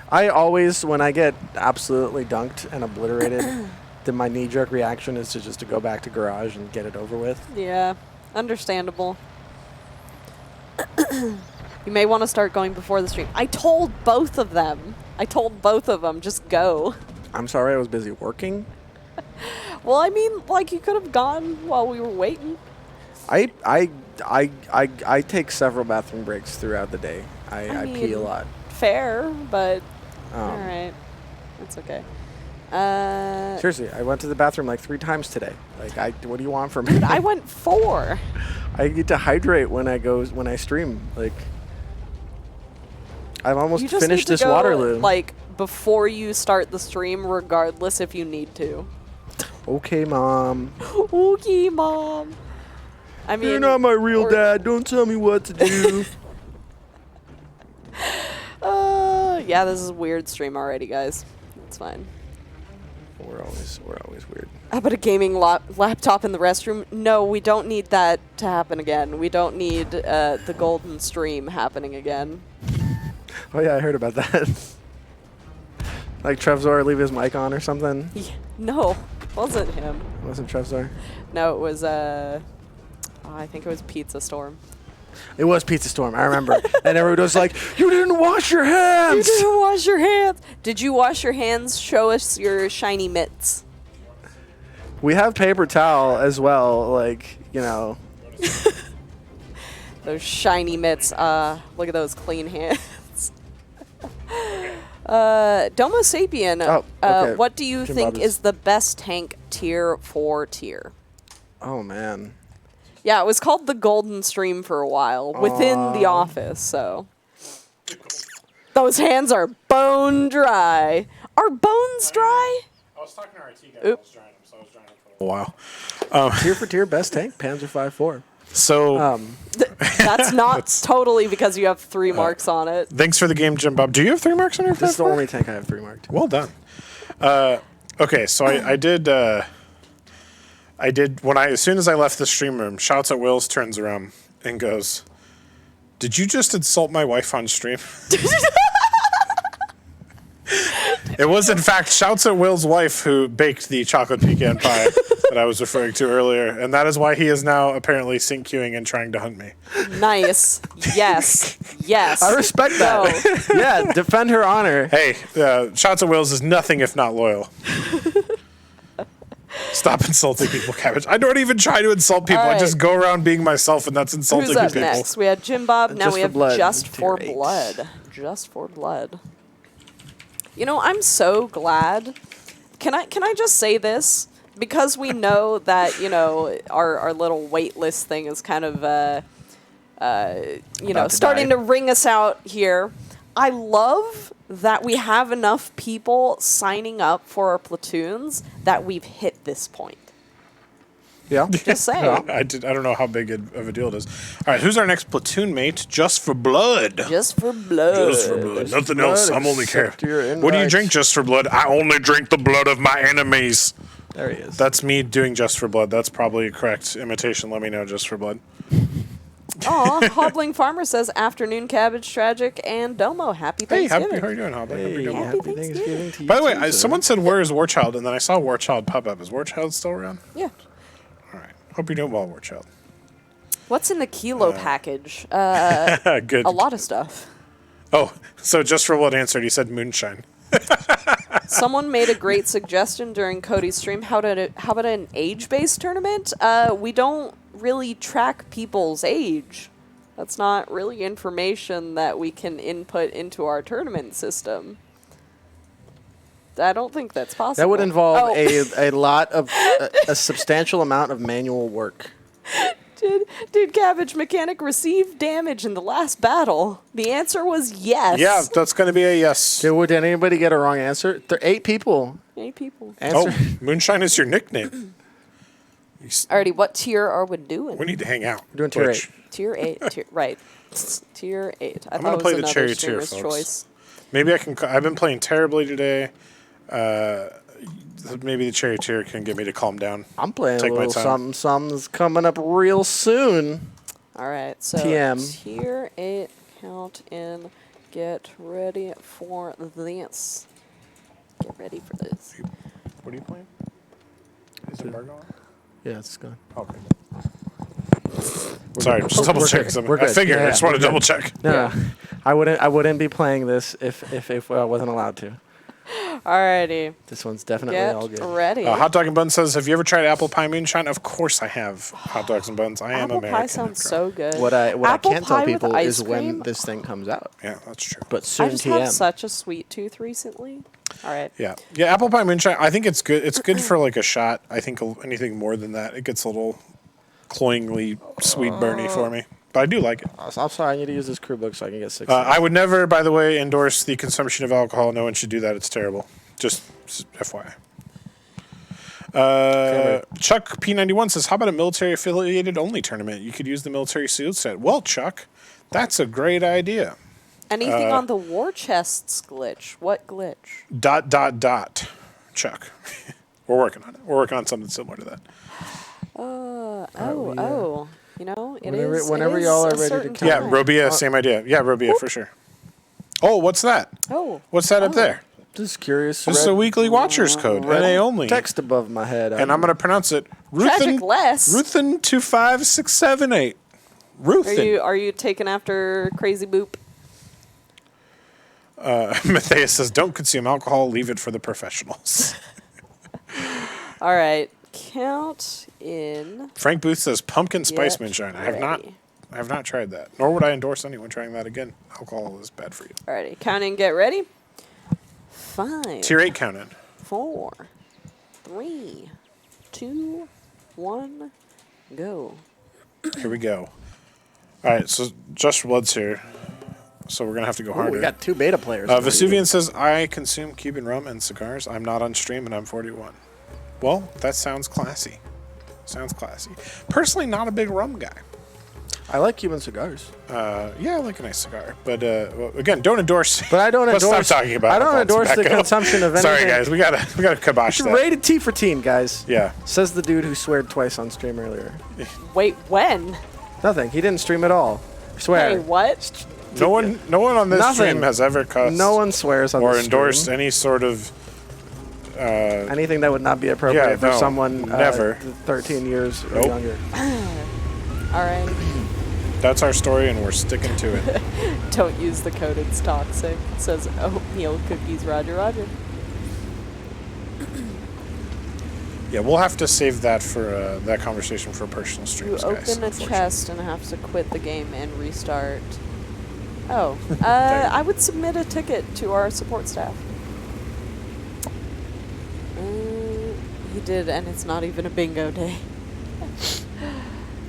I always, when I get absolutely dunked and obliterated, then my knee-jerk reaction is just to go back to garage and get it over with. Yeah, understandable. You may want to start going before the stream. I told both of them. Just go. I'm sorry, I was busy working. Well, I mean, like, you could have gone while we were waiting. I take several bathroom breaks throughout the day. I pee a lot. Fair, but all right. It's okay. Seriously, I went to the bathroom like 3 times today. Like, what do you want from me? I went 4. I need to hydrate when I stream. Like, I've almost finished this Waterloo. Like, before you start the stream, regardless if you need to. Okay, Mom. Okay, Mom. I mean, you're not my real dad. Don't tell me what to do. Yeah, this is a weird stream already, guys. It's fine. We're always weird. How about a gaming laptop in the restroom? No, we don't need that to happen again. We don't need the golden stream happening again. Oh yeah, I heard about that. Like Trevzor leave his mic on or something? Yeah, no, it wasn't him. It wasn't Trevzor? No, it was, I think it was Pizza Storm. It was Pizza Storm, I remember. And everyone was like, you didn't wash your hands! You didn't wash your hands! Did you wash your hands? Show us your shiny mitts. We have paper towel as well, like, you know. Those shiny mitts. Look at those clean hands. Domo Sapien, okay. what do you Jim think Bob is the best tank tier for tier? Oh, man. Yeah, it was called the Golden Stream for a while within the office, so. Those hands are bone dry. Are bones dry? I was talking to our IT guy. I was drying them, so I was drying them for a while. Tier for tier, best tank, Panzer 5.4. So That's not totally because you have 3 marks on it. thanks for the game, Jim Bob. Do you have 3 marks on your This is the 5.4? only tank I have 3 marked. Well done. Okay, so I did as soon as I left the stream room, Shouts at Wills turns around and goes, "Did you just insult my wife on stream?" It was in fact Shouts at Will's wife who baked the chocolate pecan pie that I was referring to earlier, and that is why he is now apparently sync queuing and trying to hunt me. Nice. Yes. Yes. I respect that. Yeah, defend her honor. Hey, Shouts at Wills is nothing if not loyal. Stop insulting people, Cabbage. I don't even try to insult people. All right. I just go around being myself, and that's insulting Who's up people. next? We had Jim Bob. Now Just we for have Blood. Just Tier for 8. Blood. Just for Blood. You know, I'm so glad. Can I just say this? Because we know that, you know, our little wait list thing is kind of, you know, starting to ring us out here. I love that we have enough people signing up for our platoons that we've hit this point. Yeah. Just saying. I don't know how big of a deal it is. All right, who's our next platoon mate? Just for Blood. Just for Blood. Just for Blood. Just Nothing for else. blood, I'm only care. accept your What do you invites. drink just for Blood? I only drink the blood of my enemies. There he is. That's me doing Just for Blood. That's probably a correct imitation. Let me know, Just for Blood. Aw, Hobbling Farmer says, afternoon, Cabbage, Tragic, and Domo. Happy Hey, Thanksgiving. how are you doing, Hobbit? Hope you're Hey, doing well. happy Thanksgiving to you. By the way, too, sir. someone said, "Where is Warchild?" And then I saw Warchild pop up. Is Warchild still around? Yeah. All right. Hope you're doing well, Warchild. What's in the kilo package? Good. A lot of stuff. Oh, so Just for Blood answered. He said moonshine. Someone made a great suggestion during Cody's stream. How about an age-based tournament? We don't really track people's age. That's not really information that we can input into our tournament system. I don't think that's possible. That would involve Oh. a lot of, a substantial amount of manual work. Did Cabbage Mechanic receive damage in the last battle? The answer was yes. Yeah, that's going to be a yes. Did anybody get a wrong answer? There are 8 people. 8 people. Answer. Oh, moonshine is your nickname. Alrighty, what tier are we doing? We need to hang out. We're doing tier Which- 8. Tier 8. Right. Tier 8. I I'm thought gonna it play was the another cherry tier, streamer's folks. choice. Maybe I can. I've been playing terribly today. maybe the charioteer can get me to calm down. I'm playing Take a my little time. something. Something's coming up real soon. All right, so TM. tier 8 count in. Get ready for this. Get ready for this. What are you playing? Is embargo on? Yeah, it's gone. Okay. Sorry, just double check something. We're I good. figured. Yeah, I just want to we're double good. check. No, I wouldn't be playing this if I wasn't allowed to. Alrighty, This one's definitely get all good. ready. Hot Dog and Buns says, "Have you ever tried apple pie moonshine?" Of course I have. Hot dogs and buns. I am Apple American. pie sounds so good. What I Apple can't tell pie with people ice is when cream? this thing comes out. Yeah, that's true. But I soon just TM. have such a sweet tooth recently. All right. Yeah, apple pie moonshine. I think it's good. It's good for like a shot. I think anything more than that, it gets a little cloyingly sweet burny for me. But I do like it. I'm sorry, I need to use this crew book so I can get 6. I would never, by the way, endorse the consumption of alcohol. No one should do that. It's terrible. Just FYI. Chuck P91 says, "How about a military affiliated only tournament? You could use the military seal set." Well, Chuck, that's a great idea. Anything on the war chests glitch? What glitch? ... Chuck. We're working on it. We're working on something similar to that. You know, it Whenever- is. whenever it is y'all are a ready to certain come. Yeah, time. Robia, same idea. Yeah, Robia, for sure. Oh, what's that? Oh, What's that up there? Just curious. This is a weekly watcher's code, NA only. Text above my head. And I'm going to pronounce it Tragic Les. Ruthin 25678. Ruthin. Are you taken after Crazy Boop? Matthias says, "Don't consume alcohol. Leave it for the professionals." All right, count in. Frank Booth says, "Pumpkin spice Get moonshine." I ready. have not tried that. Nor would I endorse anyone trying that again. Alcohol is bad for you. Alrighty, count in. Get ready. 5, Tier 8 count in. 4, 3, 2, 1, go. Here we go. All right, so Just Blood's here. So we're going to have to go Ooh, harder. we got 2 beta players. Vesuvian says, "I consume Cuban rum and cigars. I'm not on stream and I'm 41. Well, that sounds classy. Personally, not a big rum guy. I like Cuban cigars. Yeah, I like a nice cigar. But again, don't endorse. But I don't Let's endorse. stop talking about I don't alcohol endorse the tobacco. consumption of anything. Sorry, guys. We gotta kibosh that. Rated T for teen, guys. Yeah. Says the dude who sweared twice on stream earlier. Wait, when? Nothing. He didn't stream at all. Swear. Hey, what? No one on this Nothing. stream has ever cussed No one swears on or this endorsed stream. any sort of. Anything that would not be appropriate Yeah, for no, someone never. 13 years or Nope. younger. All right. That's our story, and we're sticking to it. Don't use the code. It's toxic. It says oatmeal cookies. Roger, Roger. Yeah, we'll have to save that for that conversation for personal You streams, guys. open a unfortunately. chest and have to quit the game and restart. Oh, I would submit a ticket to our support staff. He did, and it's not even a bingo day.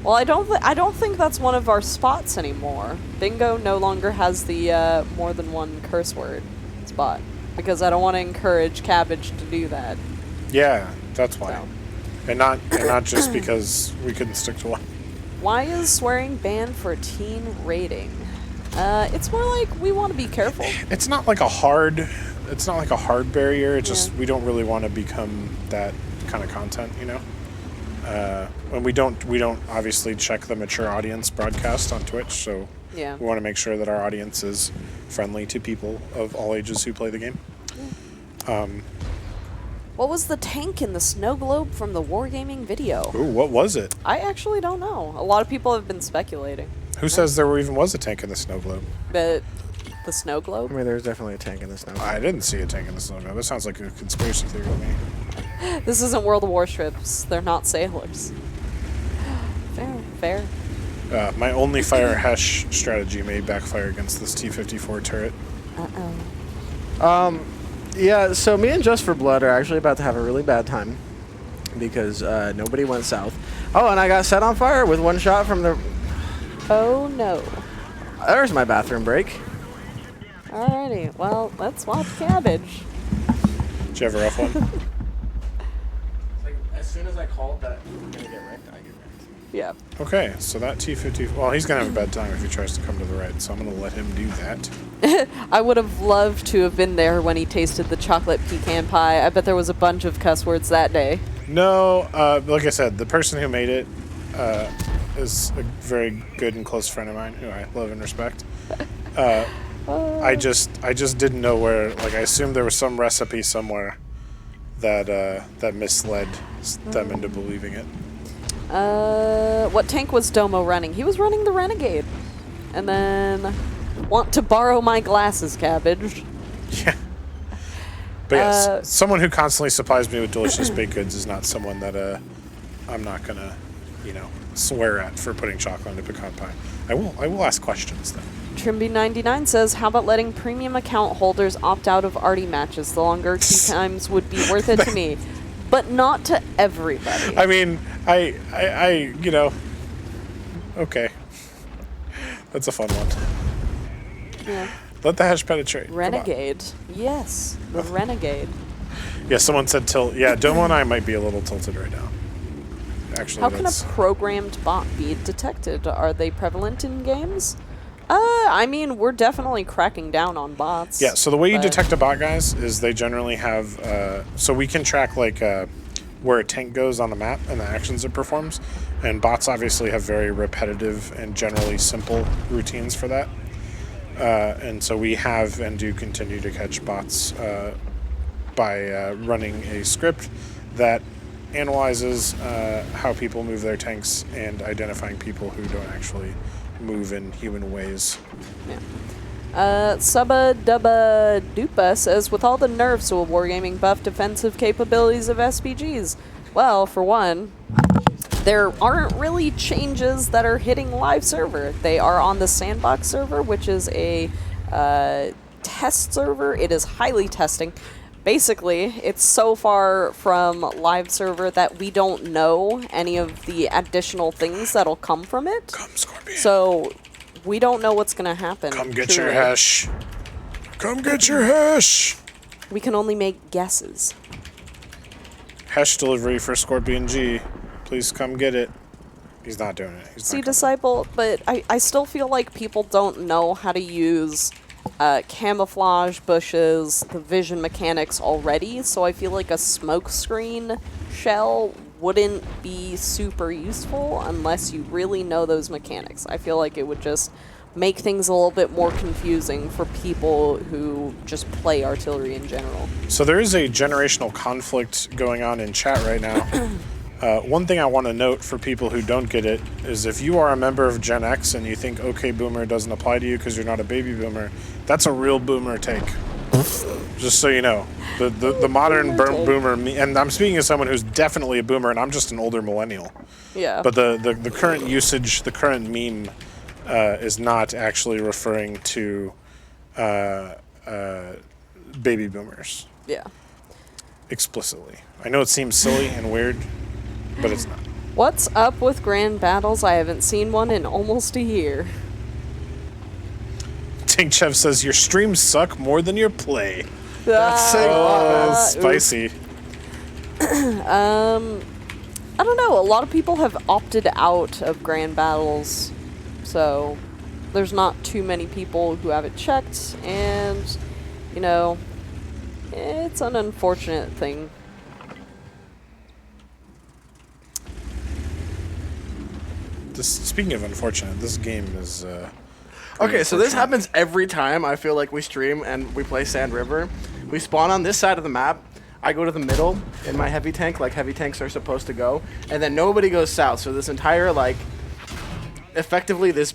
Well, I don't think that's one of our spots anymore. Bingo no longer has the more than one curse word spot because I don't want to encourage Cabbage to do that. Yeah, that's why. So. And not just because we couldn't stick to one. Why is swearing banned for teen rating? It's more like we want to be careful. It's not like a hard barrier. It's just Yeah. we don't really want to become that kind of content, you know. And we don't obviously check the mature audience broadcast on Twitch, so Yeah. we want to make sure that our audience is friendly to people of all ages who play the game. What was the tank in the snow globe from the Wargaming video? Ooh, what was it? I actually don't know. A lot of people have been speculating. Who says there even was a tank in the snow globe? But the snow I globe? mean, there's definitely a tank in this now. I didn't see a tank in the snow globe. That sounds like a conspiracy theory to me. This isn't World of Warships. They're not sailors. Fair. My only fire hash strategy may backfire against this T-54 turret. Uh-oh. Yeah, so me and Just for Blood are actually about to have a really bad time because nobody went south. Oh, and I got set on fire with one shot from the... Oh, no. There's my bathroom break. Alrighty. Well, let's watch Cabbage. Did you have a rough one? soon as I called that we're going to get wrecked, I get wrecked. Yeah. Okay, so that T50. Well, he's gonna have a bad time if he tries to come to the right. So I'm gonna let him do that. I would have loved to have been there when he tasted the chocolate pecan pie. I bet there was a bunch of cuss words that day. No, like I said, the person who made it is a very good and close friend of mine who I love and respect. I just didn't know where. Like, I assumed there was some recipe somewhere that misled them into believing it. What tank was Domo running? He was running the Renegade. And then, want to borrow my glasses, Cabbage. Yeah. But yes, someone who constantly supplies me with delicious baked goods is not someone that I'm not gonna, swear at for putting chocolate into pecan pie. I will ask questions though. Trimby99 says, how about letting premium account holders opt out of arty matches? The longer queue times would be worth it to me. But not to everybody. I mean, okay. That's a fun one. Yeah. Let the hash penetrate. Renegade. Yes, the Renegade. Yeah, someone said tilt. Yeah, Domo and I might be a little tilted right now. Actually, How can a programmed bot be detected? Are they prevalent in games? I mean, we're definitely cracking down on bots. Yeah, so the way you detect a bot, guys, is they generally have... so we can track, where a tank goes on the map and the actions it performs. And bots obviously have very repetitive and generally simple routines for that. And so we have and do continue to catch bots by running a script that analyzes how people move their tanks and identifying people who don't actually move in human ways. Yeah. Subba Dubba Dupa says, with all the nerfs, will Wargaming buff defensive capabilities of SPGs? Well, for one, there aren't really changes that are hitting live server. They are on the Sandbox server, which is a test server. It is highly testing. Basically, it's so far from live server that we don't know any of the additional things that'll come from it. Come, Scorpion. So we don't know what's going to happen. Come get your hash. Come get your hash. We can only make guesses. Hash delivery for Scorpion G. Please come get it. He's not doing it. See, Disciple, but I still feel like people don't know how to use camouflage bushes, the vision mechanics already, so I feel like a smoke screen shell wouldn't be super useful unless you really know those mechanics. I feel like it would just make things a little bit more confusing for people who just play artillery in general. So there is a generational conflict going on in chat right now. One thing I want to note for people who don't get it is if you are a member of Gen X and you think OK Boomer doesn't apply to you because you're not a baby boomer, that's a real boomer take. Just so you know. The modern boomer, and I'm speaking as someone who's definitely a boomer and I'm just an older millennial. Yeah. But the current usage, the current meme is not actually referring to baby boomers. Yeah. Explicitly. I know it seems silly and weird, but it's not. What's up with Grand Battles? I haven't seen one in almost a year. Tinkchev says, your streams suck more than your play. That's saying a lot, man. Spicy. I don't know. A lot of people have opted out of Grand Battles, so there's not too many people who have it checked, and, it's an unfortunate thing. Speaking of unfortunate, this game is... Okay, so this happens every time I feel like we stream and we play Sand River. We spawn on this side of the map. I go to the middle in my heavy tank, like heavy tanks are supposed to go, and then nobody goes south. So this entire, effectively this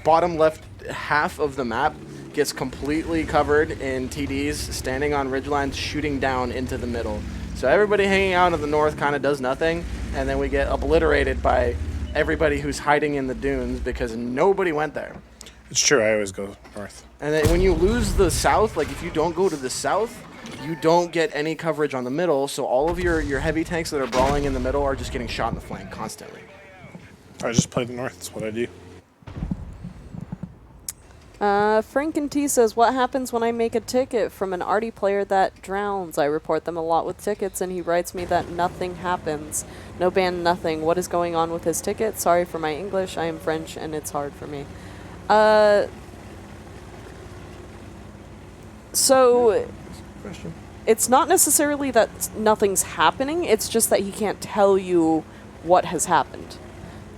bottom left half of the map gets completely covered in TDs, standing on ridgelines, shooting down into the middle. So everybody hanging out in the north kind of does nothing, and then we get obliterated by everybody who's hiding in the dunes because nobody went there. It's true, I always go north. And then when you lose the south, if you don't go to the south, you don't get any coverage on the middle, so all of your heavy tanks that are brawling in the middle are just getting shot in the flank constantly. I just play the north, that's what I do. Franken T says, what happens when I make a ticket from an arty player that drowns? I report them a lot with tickets, and he writes me that nothing happens. No ban, nothing. What is going on with his ticket? Sorry for my English. I am French, and it's hard for me. So Question. it's not necessarily that nothing's happening. It's just that he can't tell you what has happened.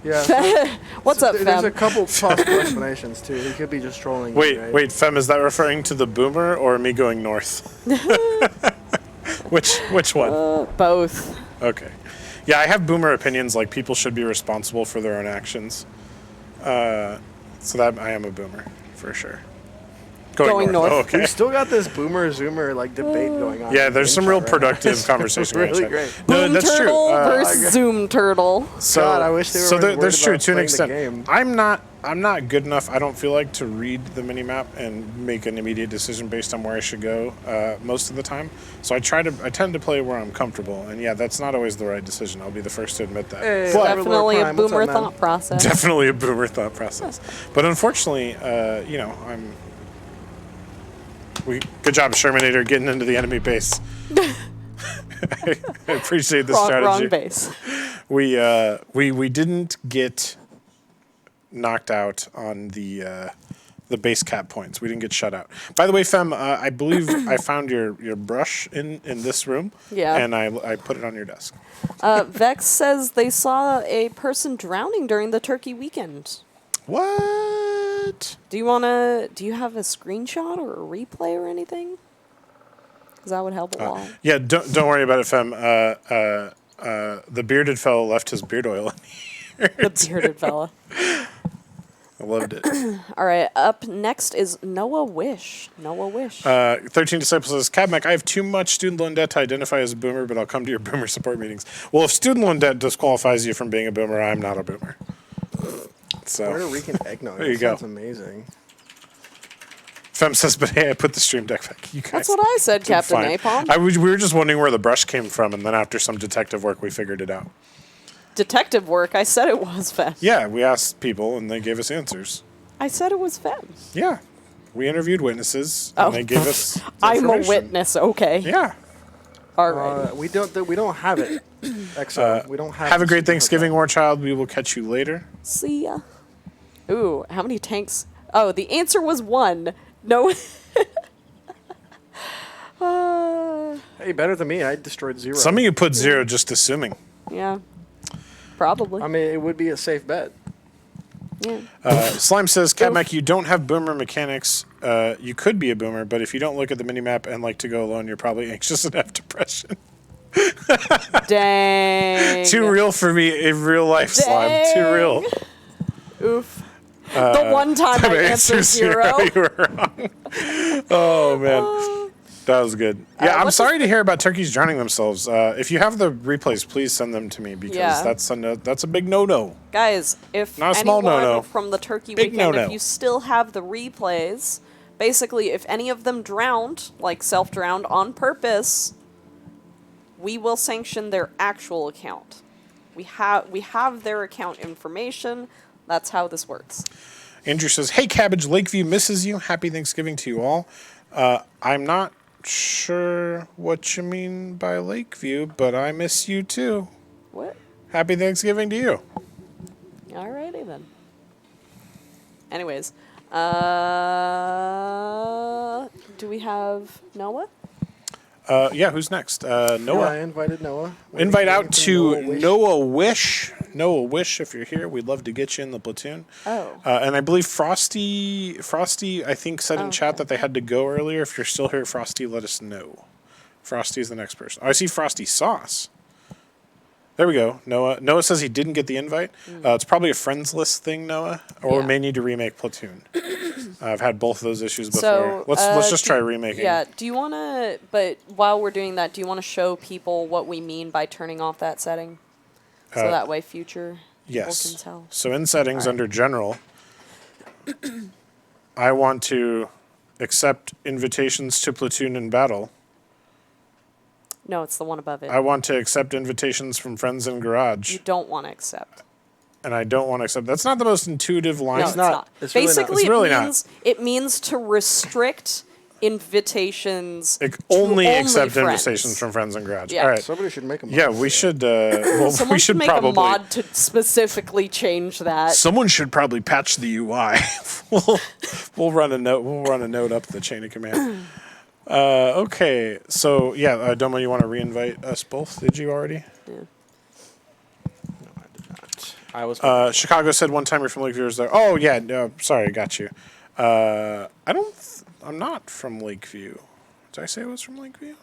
Yeah. What's up, There's fam? a couple possible explanations too. He could be just trolling. you, right? Wait, Fem, is that referring to the boomer or me going north? Which one? Both. Okay. Yeah, I have boomer opinions like people should be responsible for their own actions. So that I am a boomer, for sure. Going north. Oh, okay. We've still got this boomer zoomer like debate going on. Yeah, in there's the some chat real right now. productive conversation. really right, great. chat. No, Boom that's true. turtle versus Zoom turtle. So, God, I wish they were so worried there's true about to an playing the extent. game. I'm not good enough. I don't feel like to read the minimap and make an immediate decision based on where I should go most of the time. So I tend to play where I'm comfortable, and yeah, that's not always the right decision. I'll be the first to admit that. Hey, But Definitely a Prime, what's boomer up, man? thought process. definitely a boomer thought process. But unfortunately, good job, Shermanator, getting into the enemy base. I appreciate the strategy. Wrong base. We didn't get knocked out on the base cap points. We didn't get shut out. By the way, Fem, I believe I found your brush in this room. Yeah. And I put it on your desk. Vex says they saw a person drowning during the turkey weekend. What? Do you have a screenshot or a replay or anything? Because that would help a lot. Yeah, don't worry about it, Fem. The bearded fellow left his beard oil in here. The bearded fella. I loved it. All right, up next is Noah Wish. 13 Disciples says, Cabmec, I have too much student loan debt to identify as a boomer, but I'll come to your boomer support meetings. Well, if student loan debt disqualifies you from being a boomer, I'm not a boomer. So Puerto Rican eggnog. There you That go. sounds amazing. Fem says, but hey, I put the stream deck back. You guys That's what I said, did Captain fine. Napalm. We were just wondering where the brush came from, and then after some detective work, we figured it out. Detective work. I said it was Fem. Yeah, we asked people, and they gave us answers. I said it was Fem. Yeah. We interviewed witnesses, Oh. and they gave us I'm a information. witness. Okay. Yeah. All right. We don't have it. XO. We don't have. Have a the great super Thanksgiving, hookup. War Child. We will catch you later. See ya. Ooh, how many tanks? Oh, the answer was 1. No. Hey, better than me. I destroyed 0. Some of you put 0 just assuming. Yeah. Probably. I mean, it would be a safe bet. Yeah. Slime says, Cabmec, you don't have boomer mechanics. You could be a boomer, but if you don't look at the minimap and like to go alone, you're probably anxious and have depression. Dang. Too real for me in real life, Slime. Too real. Oof. The one time I answered Answer 0. You were wrong. Oh, man. That was good. Yeah, I'm what's sorry to hear about turkeys drowning themselves. If you have the replays, please send them to me because Yeah. that's a big no-no. Guys, if Not a small anyone no-no. from the turkey Big weekend, no-no. if you still have the replays, basically, if any of them drowned, like self-drowned on purpose, we will sanction their actual account. We have their account information. That's how this works. Andrew says, hey, Cabbage, Lakeview misses you. Happy Thanksgiving to you all. I'm not sure what you mean by Lakeview, but I miss you too. What? Happy Thanksgiving to you. Alrighty then. Anyways, do we have Noah? Yeah, who's next? Yeah, I Noah. invited Noah. Invite out Anything to Noah wish? Noah Wish, if you're here. We'd love to get you in the platoon. Oh. And I believe Frosty, I think, said in chat that they had to go earlier. If you're still here, Frosty, let us know. Frosty's the next person. Oh, I see Frosty Sauce. There we go. Noah says he didn't get the invite. It's probably a friends list thing, Noah, or we Yeah. may need to remake Platoon. I've had both of those issues before. So Let's just try remaking. Yeah. Do you want to? But while we're doing that, do you want to show people what we mean by turning off that setting, so that way future people Yes. can tell? So in settings under General, I want to accept invitations to Platoon in battle. No, it's the one above it. I want to accept invitations from friends in garage. You don't want to accept. and I don't want to accept. That's not the most intuitive line. No, it's not. not. It's really not. Basically, It's really it not. means it means to restrict invitations. It to only accept friends. invitations from friends and garage. Yeah. All right. Somebody should make a mod. Yeah, we should. Well, Someone we should should make probably. a mod to specifically change that. Someone should probably patch the UI. we'll run a note. We'll run a note up the chain of command. Okay, so yeah, Domo, you want to reinvite us both? Did you already? Yeah. No, I did not. I was. Chicago said one time you're from Lakeview. There. Oh yeah, no, sorry, I got you. I'm not from Lakeview. Did I say I was from Lakeview?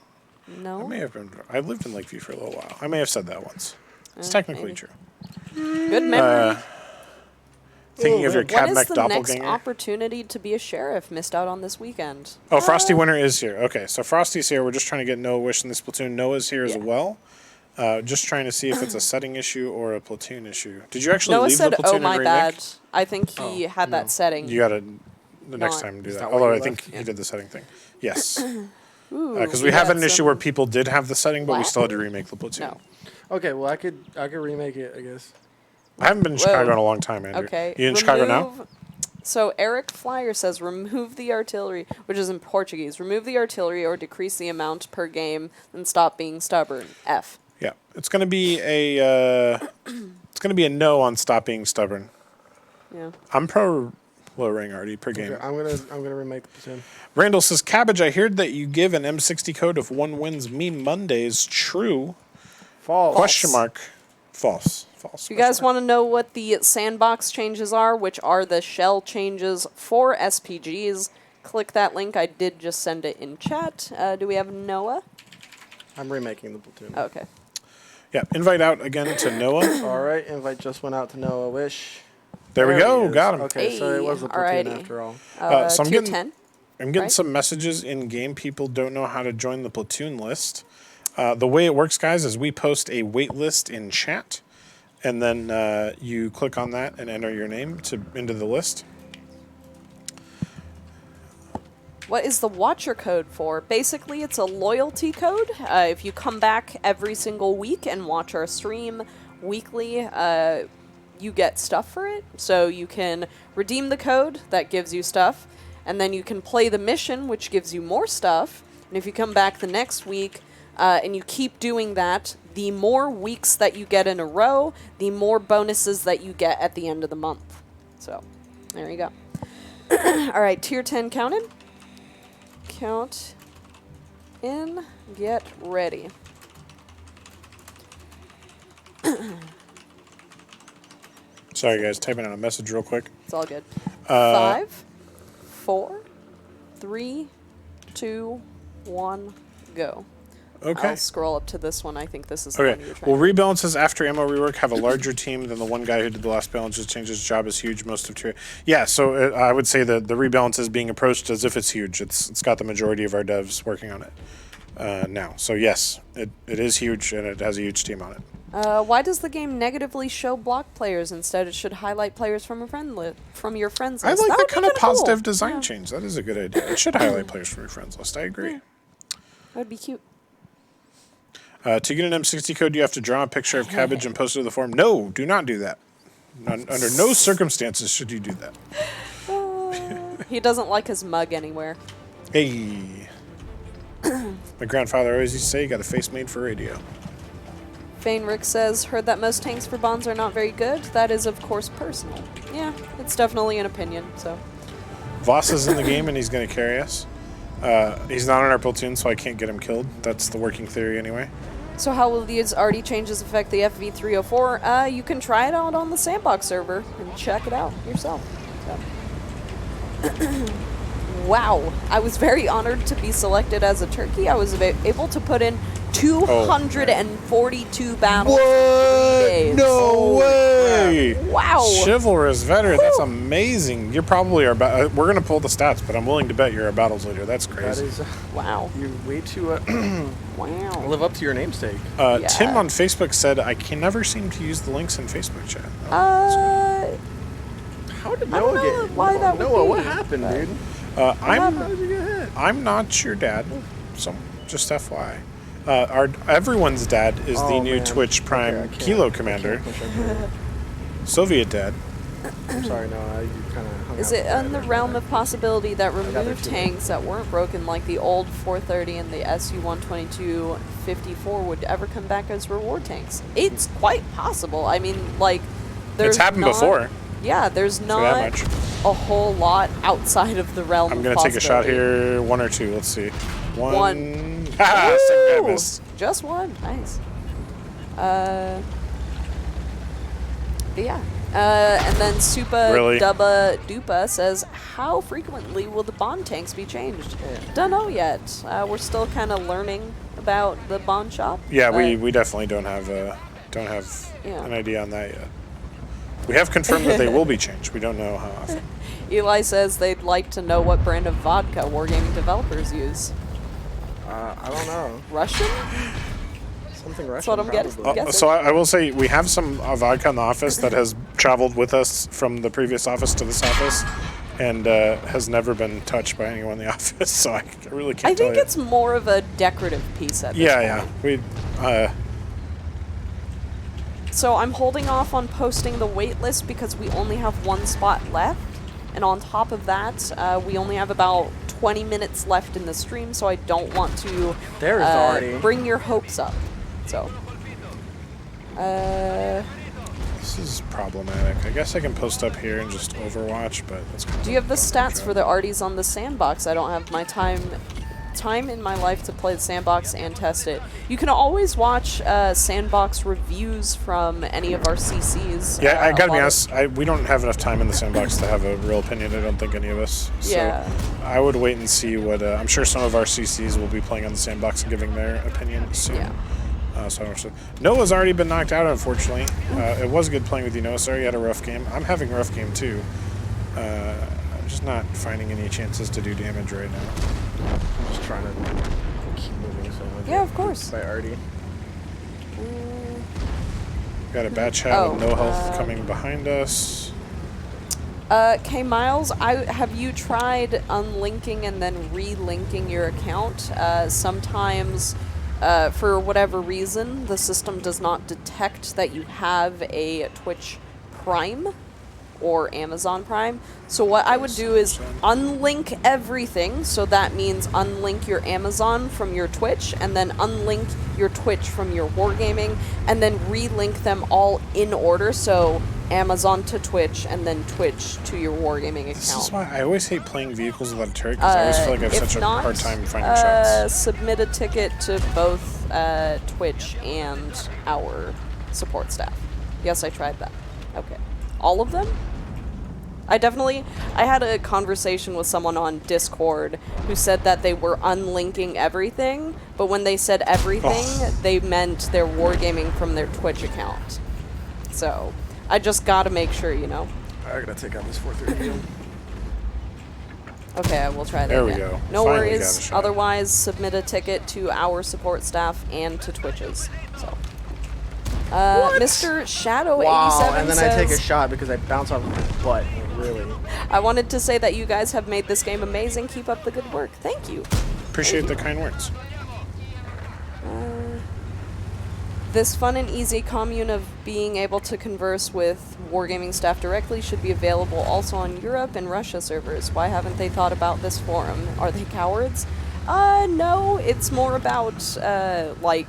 No. I may have been. I lived in Lakeview for a little while. I may have said that once. It's technically maybe. true. Good memory. Thinking of your When Cab is Mech the next doppelganger. opportunity to be a sheriff? Missed out on this weekend. Oh, Frosty Winter is here. Okay, so Frosty's here. We're just trying to get Noah Wish in this platoon. Noah's here as Yeah. well. Just trying to see if it's a setting issue or a platoon issue. Did you actually Noah leave said, the platoon "Oh my and bad." remake? I think he had that setting. You gotta the next Not- time do Is that. that why Although you I think left? he did the setting thing. Yes, Ooh, because he we have had an issue some- where people did have the setting, but we What? still had to remake the platoon. No. Okay, well, I could remake it, I guess. I haven't been in Whoa. Chicago in a long time, Andrew. Okay. You in Chicago now? So Eric Flyer says remove the artillery, which is in Portuguese. Remove the artillery or decrease the amount per game and stop being stubborn. F. Yeah, it's gonna be a no on stop being stubborn. Yeah. I'm pro lowering already per game. Okay, I'm gonna remake the platoon. Randall says, Cabbage, I heard that you give an M60 code if one wins me Mondays. True? False. Question mark. False. False. You guys want to know what the Sandbox changes are, which are the shell changes for SPGs? Click that link. I did just send it in chat. Do we have Noah? I'm remaking the platoon. Okay. Yeah, invite out again to Noah. All right, invite just went out to Noah Wish. There we he go. is. Got him. Okay, so it was the Hey, platoon alrighty. after all. So I'm tier getting- 10. I'm getting right? some messages in game. People don't know how to join the platoon list. The way it works, guys, is we post a wait list in chat, and then you click on that and enter your name into the list. What is the watcher code for? Basically, it's a loyalty code. If you come back every single week and watch our stream weekly, you get stuff for it. So you can redeem the code, that gives you stuff, and then you can play the mission, which gives you more stuff. And if you come back the next week and you keep doing that, the more weeks that you get in a row, the more bonuses that you get at the end of the month. So, there you go. All right, tier 10 counted. Count in, get ready. Sorry, guys, typing out a message real quick. It's all good. 5, 4, 3, 2, 1, go. Okay. I'll scroll up to this one. I think this is the one Okay. you were trying Will to rebalances after ammo rework have a larger team than the one guy who did the last balances? Change his job is huge. Most of tier. Yeah. So I would say that the rebalance is being approached as if it's huge. It's got the majority of our devs working on it now. So yes, it is huge and it has a huge team on it. Why does the game negatively show block players instead? It should highlight players from a from your friends I list. like that would be kind of kinda cool. positive design Yeah, change. That is a good idea. It should highlight players from your friends list. I agree. that would be cute. To get an M60 code, you have to draw a picture of Cabbage and post it to the forum. No, do not do that. Under no circumstances should you do that. He doesn't like his mug anywhere. Hey. My grandfather always used to say, you got a face made for radio. Fainrick says, heard that most tanks for bonds are not very good. That is, of course, personal. Yeah, it's definitely an opinion, so. Voss is in the game and he's going to carry us. He's not on our platoon, so I can't get him killed. That's the working theory anyway. So how will these RD changes affect the FV304? You can try it out on the Sandbox server and check it out yourself. So. Wow, I was very honored to be selected as a turkey. I was able to put in 242 battles in 3 days. No way! Wow. Chivalrous veteran, that's amazing. You're probably our we're going to pull the stats, but I'm willing to bet you're our battles leader. That's That crazy. is, Wow. you're way too Wow. live up to your namesake. Yeah. Tim on Facebook said, I can never seem to use the links in Facebook chat. How did I don't Noah know get? why that would Noah, be, what happened, but- dude? I'm How did you get hit? I'm not your dad, so just FYI. Everyone's dad is the Oh, new man. Twitch Prime Okay, I can't- Kilo I Commander. can't push over. Soviet Dad. I'm sorry, no, you kind of. Is it in the realm of possibility that got there removed too tanks that weren't broken, like the old 430 and the SU-122 54, would ever come back as reward tanks? It's quite possible. I mean, like, there's It's happened not- before. Yeah, there's that not much. a whole lot outside of the realm I'm of going to take a shot possibility. here. 1 or 2. Let's see. One. Haha, second guy Woo! missed. Just one. Nice. But yeah. And then Supa Really? Dubba Dupa says, how frequently will the bond tanks be changed? Don't know yet. We're still kind of learning about the bond shop. Yeah, but- we definitely don't have Yeah. an idea on that yet. We have confirmed that they will be changed. We don't know how often. Eli says they'd like to know what brand of vodka wargaming developers use. I don't know. Russian? Something Russian. what I'm getting- probably. guessing. So I will say we have some vodka in the office that has traveled with us from the previous office to this office, and has never been touched by anyone in the office. So I really can't. I think tell you. it's more of a decorative piece at this Yeah, point. yeah. So I'm holding off on posting the wait list because we only have one spot left. And on top of that, we only have about 20 minutes left in the stream, so I don't want to There's already. bring your hopes up. So, This is problematic. I guess I can post up here and just Overwatch, but that's kind of do you have the stats for the arties on the Sandbox? I don't have my time in my life to play the Sandbox and test it. You can always watch Sandbox reviews from any of our CCs. Yeah, I a gotta be lot of- honest. We don't have enough time in the Sandbox to have a real opinion. I don't think any of us. So Yeah. I would wait and see what. I'm sure some of our CCs will be playing on the Sandbox and giving their opinion soon. Yeah. So I don't know. Noah's already been knocked out, unfortunately. It was good playing with you, Noah. Sorry you had a rough game. I'm having a rough game too. I'm just not finding any chances to do damage right now. Just trying to keep moving. So Yeah, of course. By Artie. Got a bad chat with Oh, no health coming behind us. K Miles, have you tried unlinking and then relinking your account? Sometimes, for whatever reason, the system does not detect that you have a Twitch Prime or Amazon Prime. So what I would do is unlink everything. So that means unlink your Amazon from your Twitch, and then unlink your Twitch from your Wargaming, and then relink them all in order. So Amazon to Twitch, and then Twitch to your Wargaming account. This is why I always hate playing vehicles without a turret, because I always feel like I have If such not, a hard time finding shots. Submit a ticket to both Twitch and our support staff. Yes, I tried that. Okay. All of them? I had a conversation with someone on Discord who said that they were unlinking everything, but when they said everything, they meant their Wargaming from their Twitch account. So, I just gotta make sure, you know. I gotta take out this 430. Okay, I will try that There we again. go. No Finally got a worries. shot. Otherwise, submit a ticket to our support staff and to Twitch's. So, Mr. Shadow 87 Wow, and then says, I take a shot because I bounce off my butt. Really. I wanted to say that you guys have made this game amazing. Keep up the good work. Thank you. Appreciate the kind words. This fun and easy commune of being able to converse with Wargaming staff directly should be available also on Europe and Russia servers. Why haven't they thought about this forum? Are they cowards? No, it's more about, like...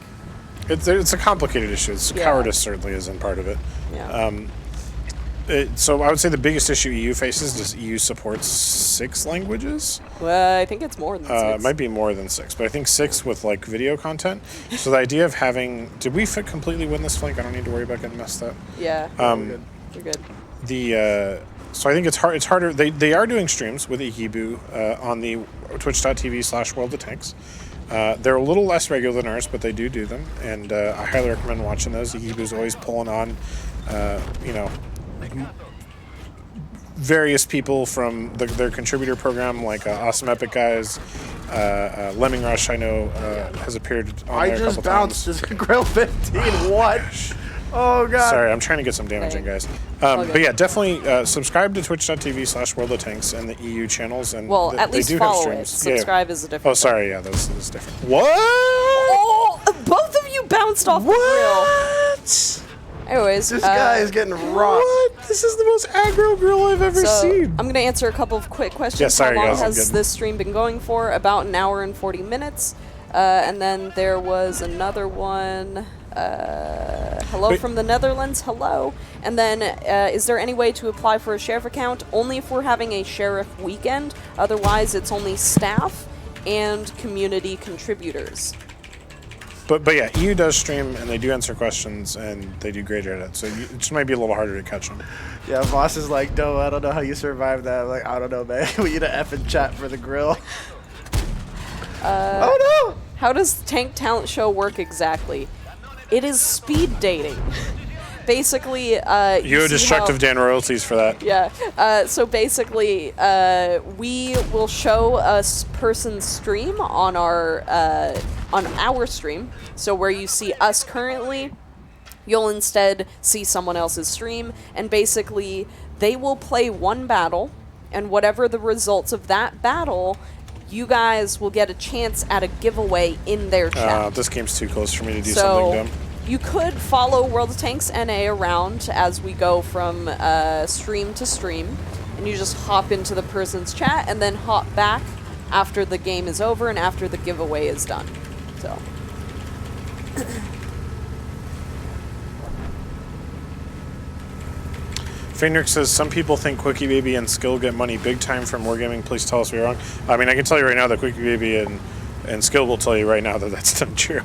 It's a complicated issue. Yeah. Cowardice certainly isn't part of it. Yeah. So I would say the biggest issue EU faces is EU supports 6 languages. Well, I think it's more than 6. It might be more than 6, but I think 6 with like video content. So the idea of having, did we completely win this flank? I don't need to worry about getting messed up. Yeah, we're good. So I think it's hard. It's harder. They are doing streams with Ikibu on the twitch.tv/World of Tanks. They're a little less regular than ours, but they do them, and I highly recommend watching those. Ikibu's always pulling on, various people from their contributor program, like Awesome Epic Guys, Lemming Rush. I know has appeared on I there a just couple bounced times. this Grill 15. What? Oh god. Sorry, I'm trying to get some damage in, guys. But yeah, definitely subscribe to twitch.tv/World of Tanks and the EU channels. And Well, they at least do follow have it. streams. Subscribe is a different Oh, sorry. Yeah, that's different. What? Oh, both of you bounced off the grill. What? Anyways, This guy is getting rocked. What? This is the most aggro girl I've ever so seen. I'm gonna answer a couple of quick questions. Yeah, sorry, How long guys, I'm has getting- this stream been going for? About an hour and 40 minutes. And then there was another one. Hello Wait. from the Netherlands. Hello. And then, is there any way to apply for a sheriff account? Only if we're having a sheriff weekend. Otherwise, it's only staff and community contributors. But yeah, EU does stream, and they do answer questions, and they do great at it. So it just might be a little harder to catch them. Yeah, boss is like, no, I don't know how you survived that. I'm like, I don't know, man. We need to effing chat for the grill. Oh no! How does Tank Talent Show work exactly? It is speed dating. Basically, You owe see Destructive how- Dan royalties for that. Yeah. So basically, we will show a person's stream on our stream. So where you see us currently, you'll instead see someone else's stream, and basically they will play one battle, and whatever the results of that battle, you guys will get a chance at a giveaway in their chat. This game's too close for me to do So something dumb. you could follow World of Tanks NA around as we go from stream to stream, and you just hop into the person's chat and then hop back after the game is over and after the giveaway is done. So. Phoenix says, some people think Quickie Baby and Skill get money big time from Wargaming. Please tell us we're wrong. I mean, I can tell you right now that Quickie Baby and Skill will tell you right now that that's not true.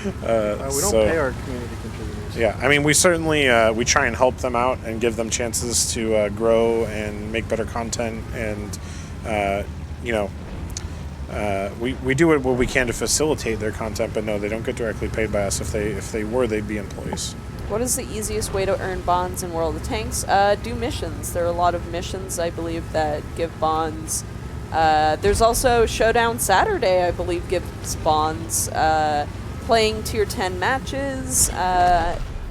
We don't pay our community contributors. Yeah, I mean, we certainly we try and help them out and give them chances to grow and make better content, and we do what we can to facilitate their content. But no, they don't get directly paid by us. If they were, they'd be employees. What is the easiest way to earn bonds in World of Tanks? Do missions. There are a lot of missions, I believe, that give bonds. There's also Showdown Saturday, I believe, gives bonds. Playing tier 10 matches.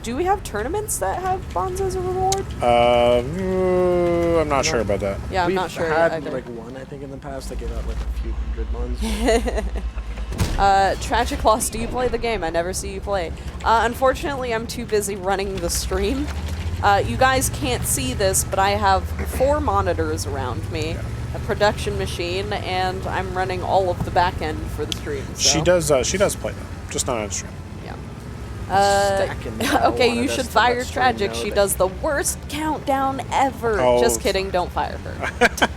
Do we have tournaments that have bonds as a reward? I'm not sure about that. Yeah, I'm We've not sure had either. like one, I think, in the past that gave out like a few hundred ones. Tragic Loss, do you play the game? I never see you play. Unfortunately, I'm too busy running the stream. You guys can't see this, but I have 4 monitors around me, a production machine, and I'm running all of the back end for the stream. So. She does play though, just not on stream. Yeah. Stacking Okay, marijuana you does should to fire let stream Tragic. know She that- does the worst countdown ever. Oh. Just kidding, don't fire her.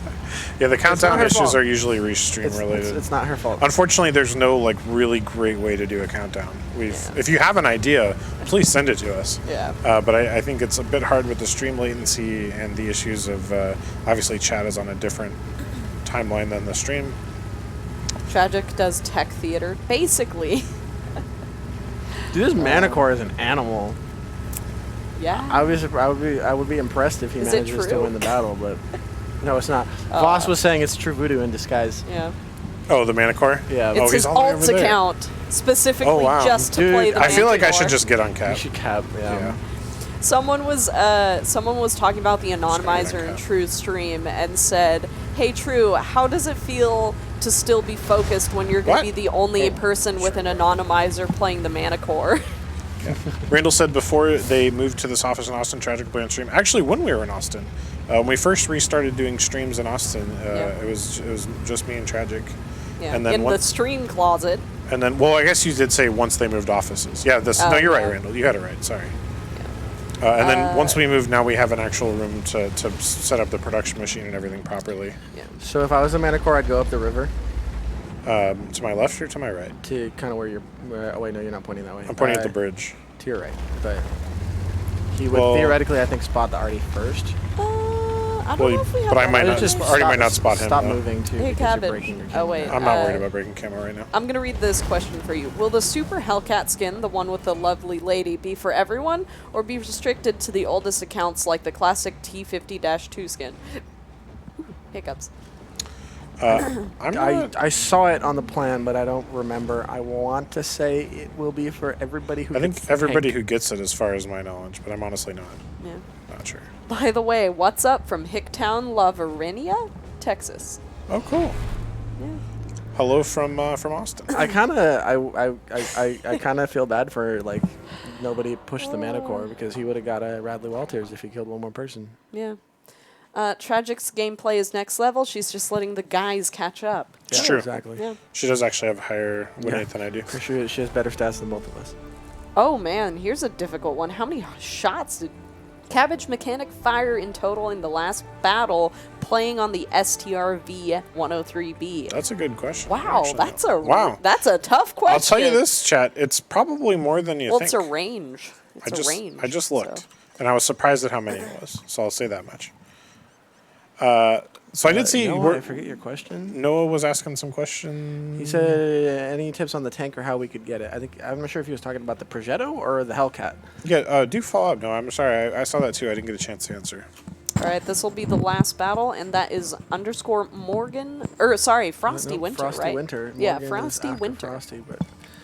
Yeah, the countdown her issues fault. are usually restream related. It's not her fault. Unfortunately, there's no like really great way to do a countdown. If you have an idea, please send it to us. Yeah. But I think it's a bit hard with the stream latency and the issues of obviously chat is on a different timeline than the stream. Tragic does tech theater. Basically. Dude, this Manicore is an animal. Yeah. I would be impressed if he Is it manages to true? win the battle, but no, it's not. Voss was saying it's true voodoo in disguise. Yeah. Oh, the Manicore? Yeah. It's he's his all the way alt over there. account, specifically Oh, wow. just to Dude, play the I feel like I should Manticore. just get on You cap. should cap. Yeah. Someone was talking about the anonymizer in cap. True's stream and said, "Hey True, how does it feel to still be focused when you're going What? to be the only person with an anonymizer playing the Manicore?" Randall said before they moved to this office in Austin, Tragic played on stream. Actually, when we were in Austin, when we first restarted doing streams in Austin, it was just me and Tragic. Yeah. And then in the stream closet. And then, well, I guess you did say once they moved offices. Yeah, no, you're right, yeah. Randall. You had it right. Sorry. And then once we moved, now we have an actual room to set up the production machine and everything properly. Yeah. So if I was a Manicore, I'd go up the river To my left or to my right? to kind of where you're. Oh wait, no, you're not pointing that way. I'm pointing at the bridge. To your right, but he would Well- theoretically, I think, spot the Artie first. I don't Well, know if we have but I that might many. not. Artie might not spot him. Stop though. moving too. Hey, because you're Cabbage. breaking your Oh, camera wait. down. I'm not worried about breaking camera right now. I'm going to read this question for you. Will the Super Hellcat skin, the one with the lovely lady, be for everyone or be restricted to the oldest accounts like the classic T50-2 skin? Hiccups. I'm not, I saw it on the plan, but I don't remember. I want to say it will be for everybody who. I gets think the everybody tank. who gets it, as far as my knowledge, but I'm honestly not Yeah. sure. By the way, what's up from Hicktown, Laverinia, Texas? Oh, cool. Hello from Austin. I kind of I kind of feel bad for like nobody pushed the Mana Core because he would have got a Radley Walters if he killed one more person. Yeah. Tragic's gameplay is next level. She's just letting the guys catch up. It's true. Exactly. Yeah. She does actually have a higher win rate than I do. For sure, she has better stats than both of us. Oh man, here's a difficult one. How many shots did Cabbage Mechanic fire in total in the last battle playing on the STRV 103B? That's a good question. Wow, actually. that's a tough question. I'll tell you this, chat. It's probably more than you think. It's a range. It's a range. I just looked, and I was surprised at how many it was. So I'll say that much. So I did see. Noah, I forget your question. Noah was asking some questions. He said, "Any tips on the tank or how we could get it?" I'm not sure if he was talking about the Progetto or the Hellcat. Yeah, do follow up. No, I'm sorry. I saw that too. I didn't get a chance to answer. All right, this will be the last battle, and that is _ Frosty Winter, Frosty right? Winter. Yeah, Morgan is Frosty after Winter. Frosty, but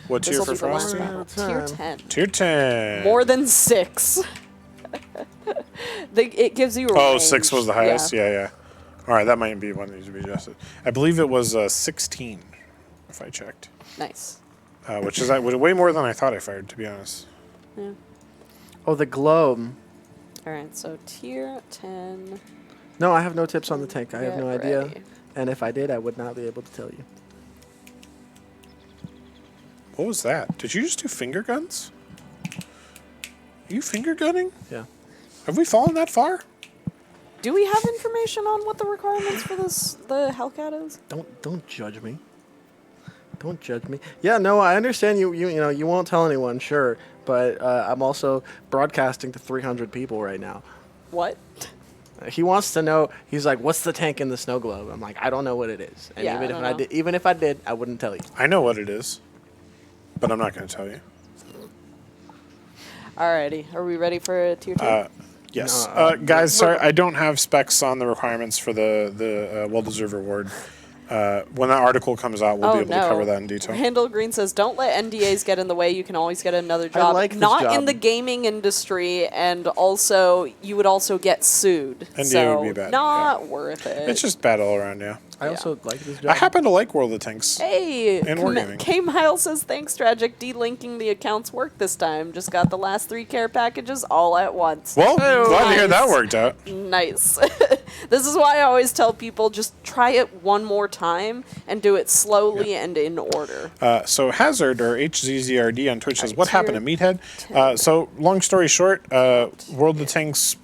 What tier This will for be the last Frosty? battle. Tier 10. Tier 10. More than 6. It gives you a Oh, range. 6 was the highest? Yeah. All right, that might be one that needs to be adjusted. I believe it was 16, if I checked. Nice. Which is way more than I thought I fired, to be honest. Yeah. oh, the Globe. All right, so tier 10. No, I have no tips on the tank. I have Get no idea. ready. And if I did, I would not be able to tell you. What was that? Did you just do finger guns? Are you finger gunning? Yeah. Have we fallen that far? Do we have information on what the requirements for the Hellcat is? Don't judge me. Don't judge me. Yeah, no, I understand you won't tell anyone, sure, but I'm also broadcasting to 300 people right now. What? He wants to know. He's like, "What's the tank in the snow globe?" I'm like, "I don't know what it is." And Yeah, even if I did, I wouldn't tell you. I know what it is, but I'm not going to tell you. Alrighty, are we ready for tier 10? Yes. Guys, sorry, I don't have specs on the requirements for the well-deserved reward. When that article comes out, we'll be able to cover that in detail. Randall Green says, "Don't let NDAs get in the way. You can always get another job. like this Not job. in the gaming industry, and also you would also get sued. NDA so would be bad, not worth it." It's just bad all around, yeah. I also like this I job. happen to like World of Tanks. Hey, And Wargaming. K Mile says, "Thanks, Tragic. Delinking the accounts worked this time. Just got the last 3 care packages all at once." Well, glad to hear that nice. worked out. Nice. This is why I always tell people just try it one more time and do it slowly and in order. So Hazard, or HZZRD on Twitch, says, "What tier happened to Meathead?" So long story short, World of Tanks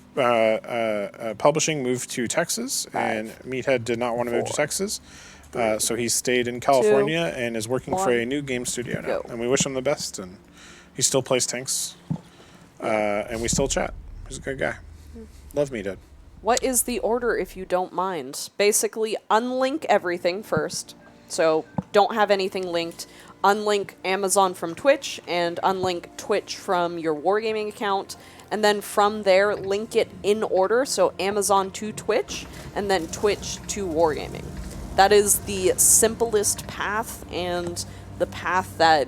publishing moved to Texas, and Meathead did not want to move to Texas. So he stayed in California and is working for a new game studio now. go. And we wish him the best, and he still plays tanks. And we still chat. He's a good guy. Love Meathead. What is the order, if you don't mind? Basically, unlink everything first. So don't have anything linked. Unlink Amazon from Twitch and unlink Twitch from your Wargaming account. And then from there, link it in order. So Amazon to Twitch and then Twitch to Wargaming. That is the simplest path and the path that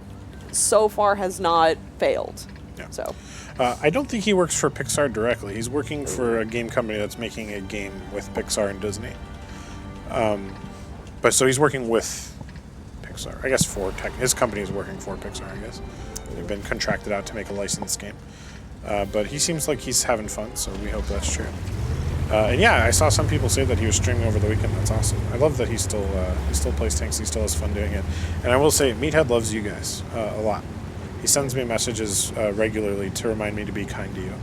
so far has not failed. Yeah. So I don't think he works for Pixar directly. He's working for a game company that's making a game with Pixar and Disney. But so he's working with Pixar. I guess his company is working for Pixar, I guess. They've been contracted out to make a licensed game. But he seems like he's having fun, so we hope that's true. And yeah, I saw some people say that he was streaming over the weekend. That's awesome. I love that he still plays tanks. He still has fun doing it. And I will say, Meathead loves you guys a lot. He sends me messages regularly to remind me to be kind to you.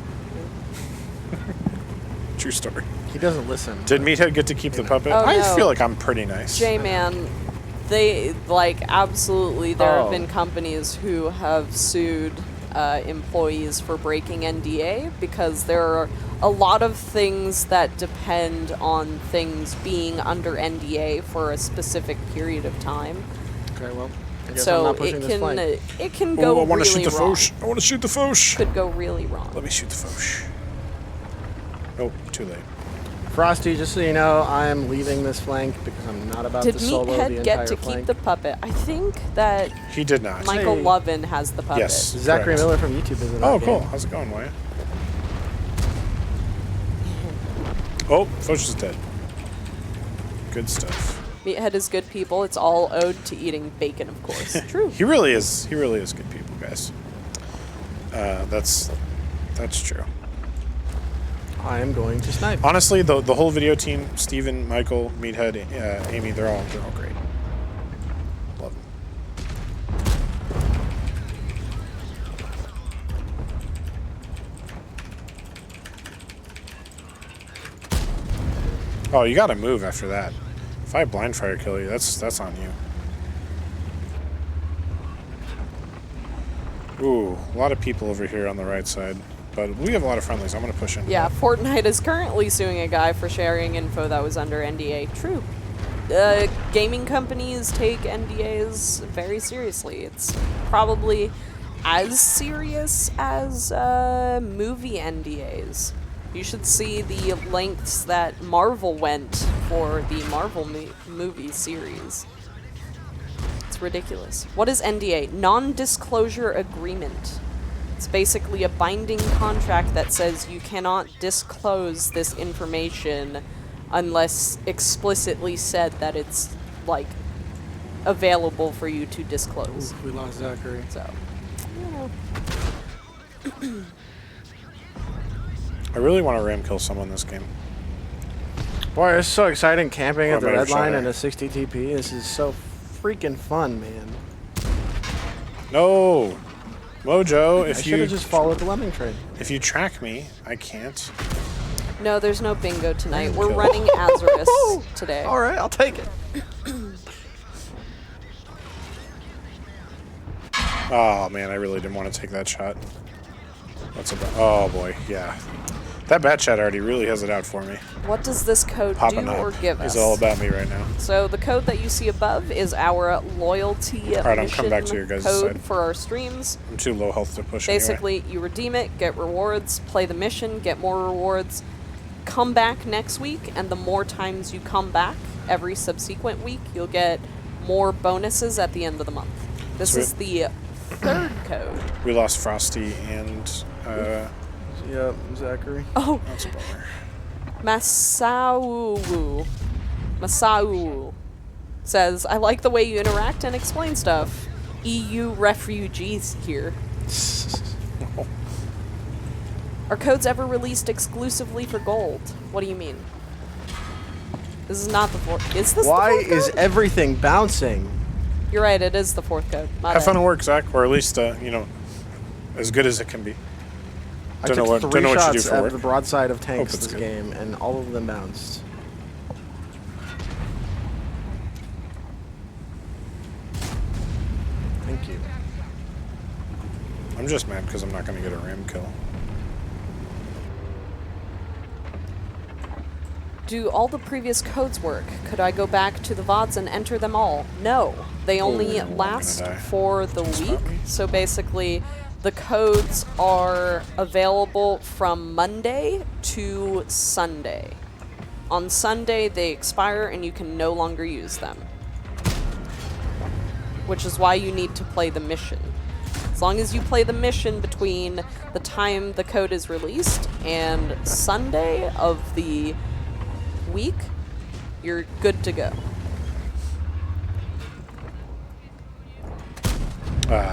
True story. He doesn't listen. Did Meathead get to keep the puppet? Oh, I no. feel like I'm pretty nice. J-Man, they, absolutely, there have Oh. been companies who have sued employees for breaking NDA because there are a lot of things that depend on things being under NDA for a specific period of time. Okay, well, I guess I'm So not pushing this flank. it can go I want to really shoot the wrong. foch. I want to shoot the foch. Could go really wrong. Let me shoot the foch. Oh, too late. Frosty, just so you know, I am leaving this flank because I'm not about Did to solo the Meathead entire get to flank. keep the puppet? I think that He did not. Michael Hey. Lovin has the puppet. Yes. Zachary correct. Miller from YouTube is in Oh, that cool. game. How's it going, Wyatt? Oh, Foch is dead. Good stuff. Meathead is good people. It's all owed to eating bacon, of course. True. He really is good people, guys. That's true. I am going to snipe. Honestly, the whole video team, Steven, Michael, Meathead, Amy, they're all great. Love them. Oh, you gotta move after that. If I blind fire kill you, that's on you. Ooh, a lot of people over here on the right side. But we have a lot of friendlies. I'm going to push in. Yeah, Fortnite is currently suing a guy for sharing info that was under NDA. True. Gaming companies take NDAs very seriously. It's probably as serious as movie NDAs. You should see the lengths that Marvel went for the Marvel movie series. It's ridiculous. What is NDA? Non-disclosure agreement. It's basically a binding contract that says you cannot disclose this information unless explicitly said that it's, like, available for you to disclose. Oof, we lost Zachary. So, I really want to ram kill someone this game. Boy, it's so exciting camping Or at the better red line shot. and a 60 TP. This is so freaking fun, man. No! Mojo, I if should you have just followed the lemming train. if you track me, I can't. no, there's no bingo tonight. We're Kill. running Azarus today. All right, I'll take it. Oh man, I really didn't want to take that shot. What's about? Oh boy, yeah. That bat chat already really has it out for me. What does this code Popping do up. or give us? He's all about me right now. So the code that you see above is our loyalty right, I'm mission coming back to your guys' code side. for our streams. I'm too low health to push anyway. Basically, you redeem it, get rewards, play the mission, get more rewards, come back next week, and the more times you come back every subsequent week, you'll get more bonuses at the end of the month. This Sweet. is the third code. We lost Frosty and Yep, Zachary. Oh, that's a bummer. Masau says, I like the way you interact and explain stuff. EU refugees here. Are codes ever released exclusively for gold? What do you mean? This is not the fourth. Is this Why the fourth is code? everything bouncing? You're right, it is the fourth code. My Have bad. fun at work, Zach, or at least as good as it can be. I Don't know took what- three don't know what you do shots for at work. the broadside of tanks it's this good. game, and all of them bounced. Thank you. I'm just mad because I'm not going to get a ram kill. Do all the previous codes work? Could I go back to the VODs and enter them all? No. They only I'm gonna last die. for the That's week. not me. So basically, the codes are available from Monday to Sunday. On Sunday, they expire and you can no longer use them. Which is why you need to play the mission. As long as you play the mission between the time the code is released and Sunday of the week, you're good to go.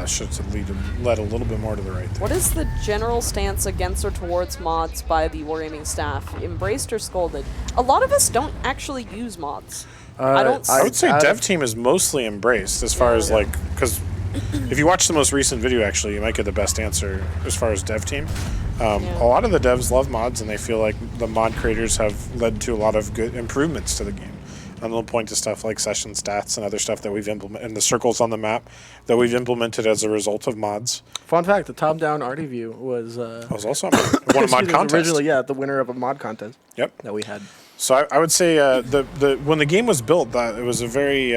Should have led a little bit more to the right there. What is the general stance against or towards mods by the Wargaming staff? Embraced or scolded? A lot of us don't actually use mods. I don't. I would say out dev of- team is mostly embraced as far as like, because if you watch the most recent video, actually, you might get the best answer as far as dev team. A lot of the devs love mods, and they feel like the mod creators have led to a lot of good improvements to the game. And they'll point to stuff like session stats and other stuff that we've implemented, and the circles on the map that we've implemented as a result of mods. Fun fact: the top-down arty view was I was also won a mod contest. originally, the winner of a mod contest Yep. that we had. So I would say the when the game was built, that it was a very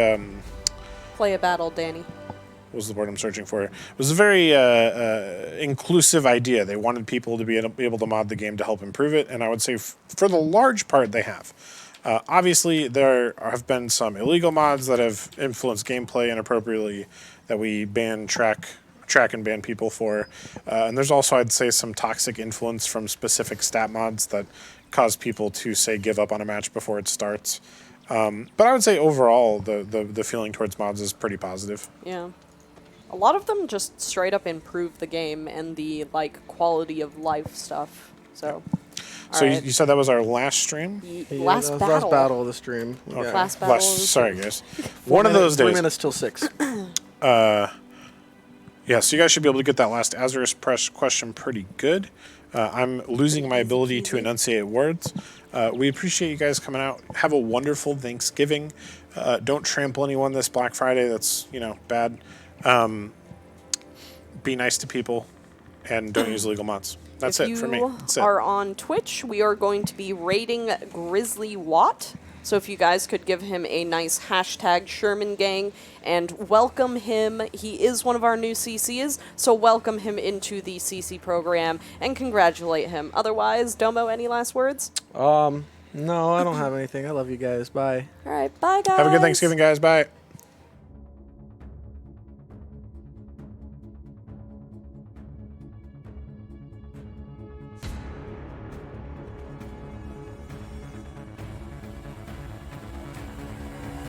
Play a battle, Danny. what was the word I'm searching for? It was a very inclusive idea. They wanted people to be able to mod the game to help improve it, and I would say for the large part they have. Obviously, there have been some illegal mods that have influenced gameplay inappropriately that we track and ban people for. And there's also, I'd say, some toxic influence from specific stat mods that cause people to, say, give up on a match before it starts. But I would say overall, the feeling towards mods is pretty positive. Yeah. A lot of them just straight up improve the game and the like quality of life stuff. So. So Alright. you said that was our last stream? Last that was battle. Last battle of the stream. Okay. Last battle. of the Sorry, stream. guys. One of those 3 days. minutes till 6. Yeah, so you guys should be able to get that last Azarus Press question pretty good. I'm losing my ability to enunciate words. We appreciate you guys coming out. Have a wonderful Thanksgiving. Don't trample anyone this Black Friday. That's, bad. Be nice to people and don't use illegal mods. That's it for me. That's If it. you are on Twitch, we are going to be rating Grizzly Watt. So if you guys could give him a nice hashtag Sherman Gang and welcome him. He is one of our new CCs, so welcome him into the CC program and congratulate him. Otherwise, Domo, any last words? No, I don't have anything. I love you guys. Bye. All right, bye guys. Have a good Thanksgiving, guys. Bye.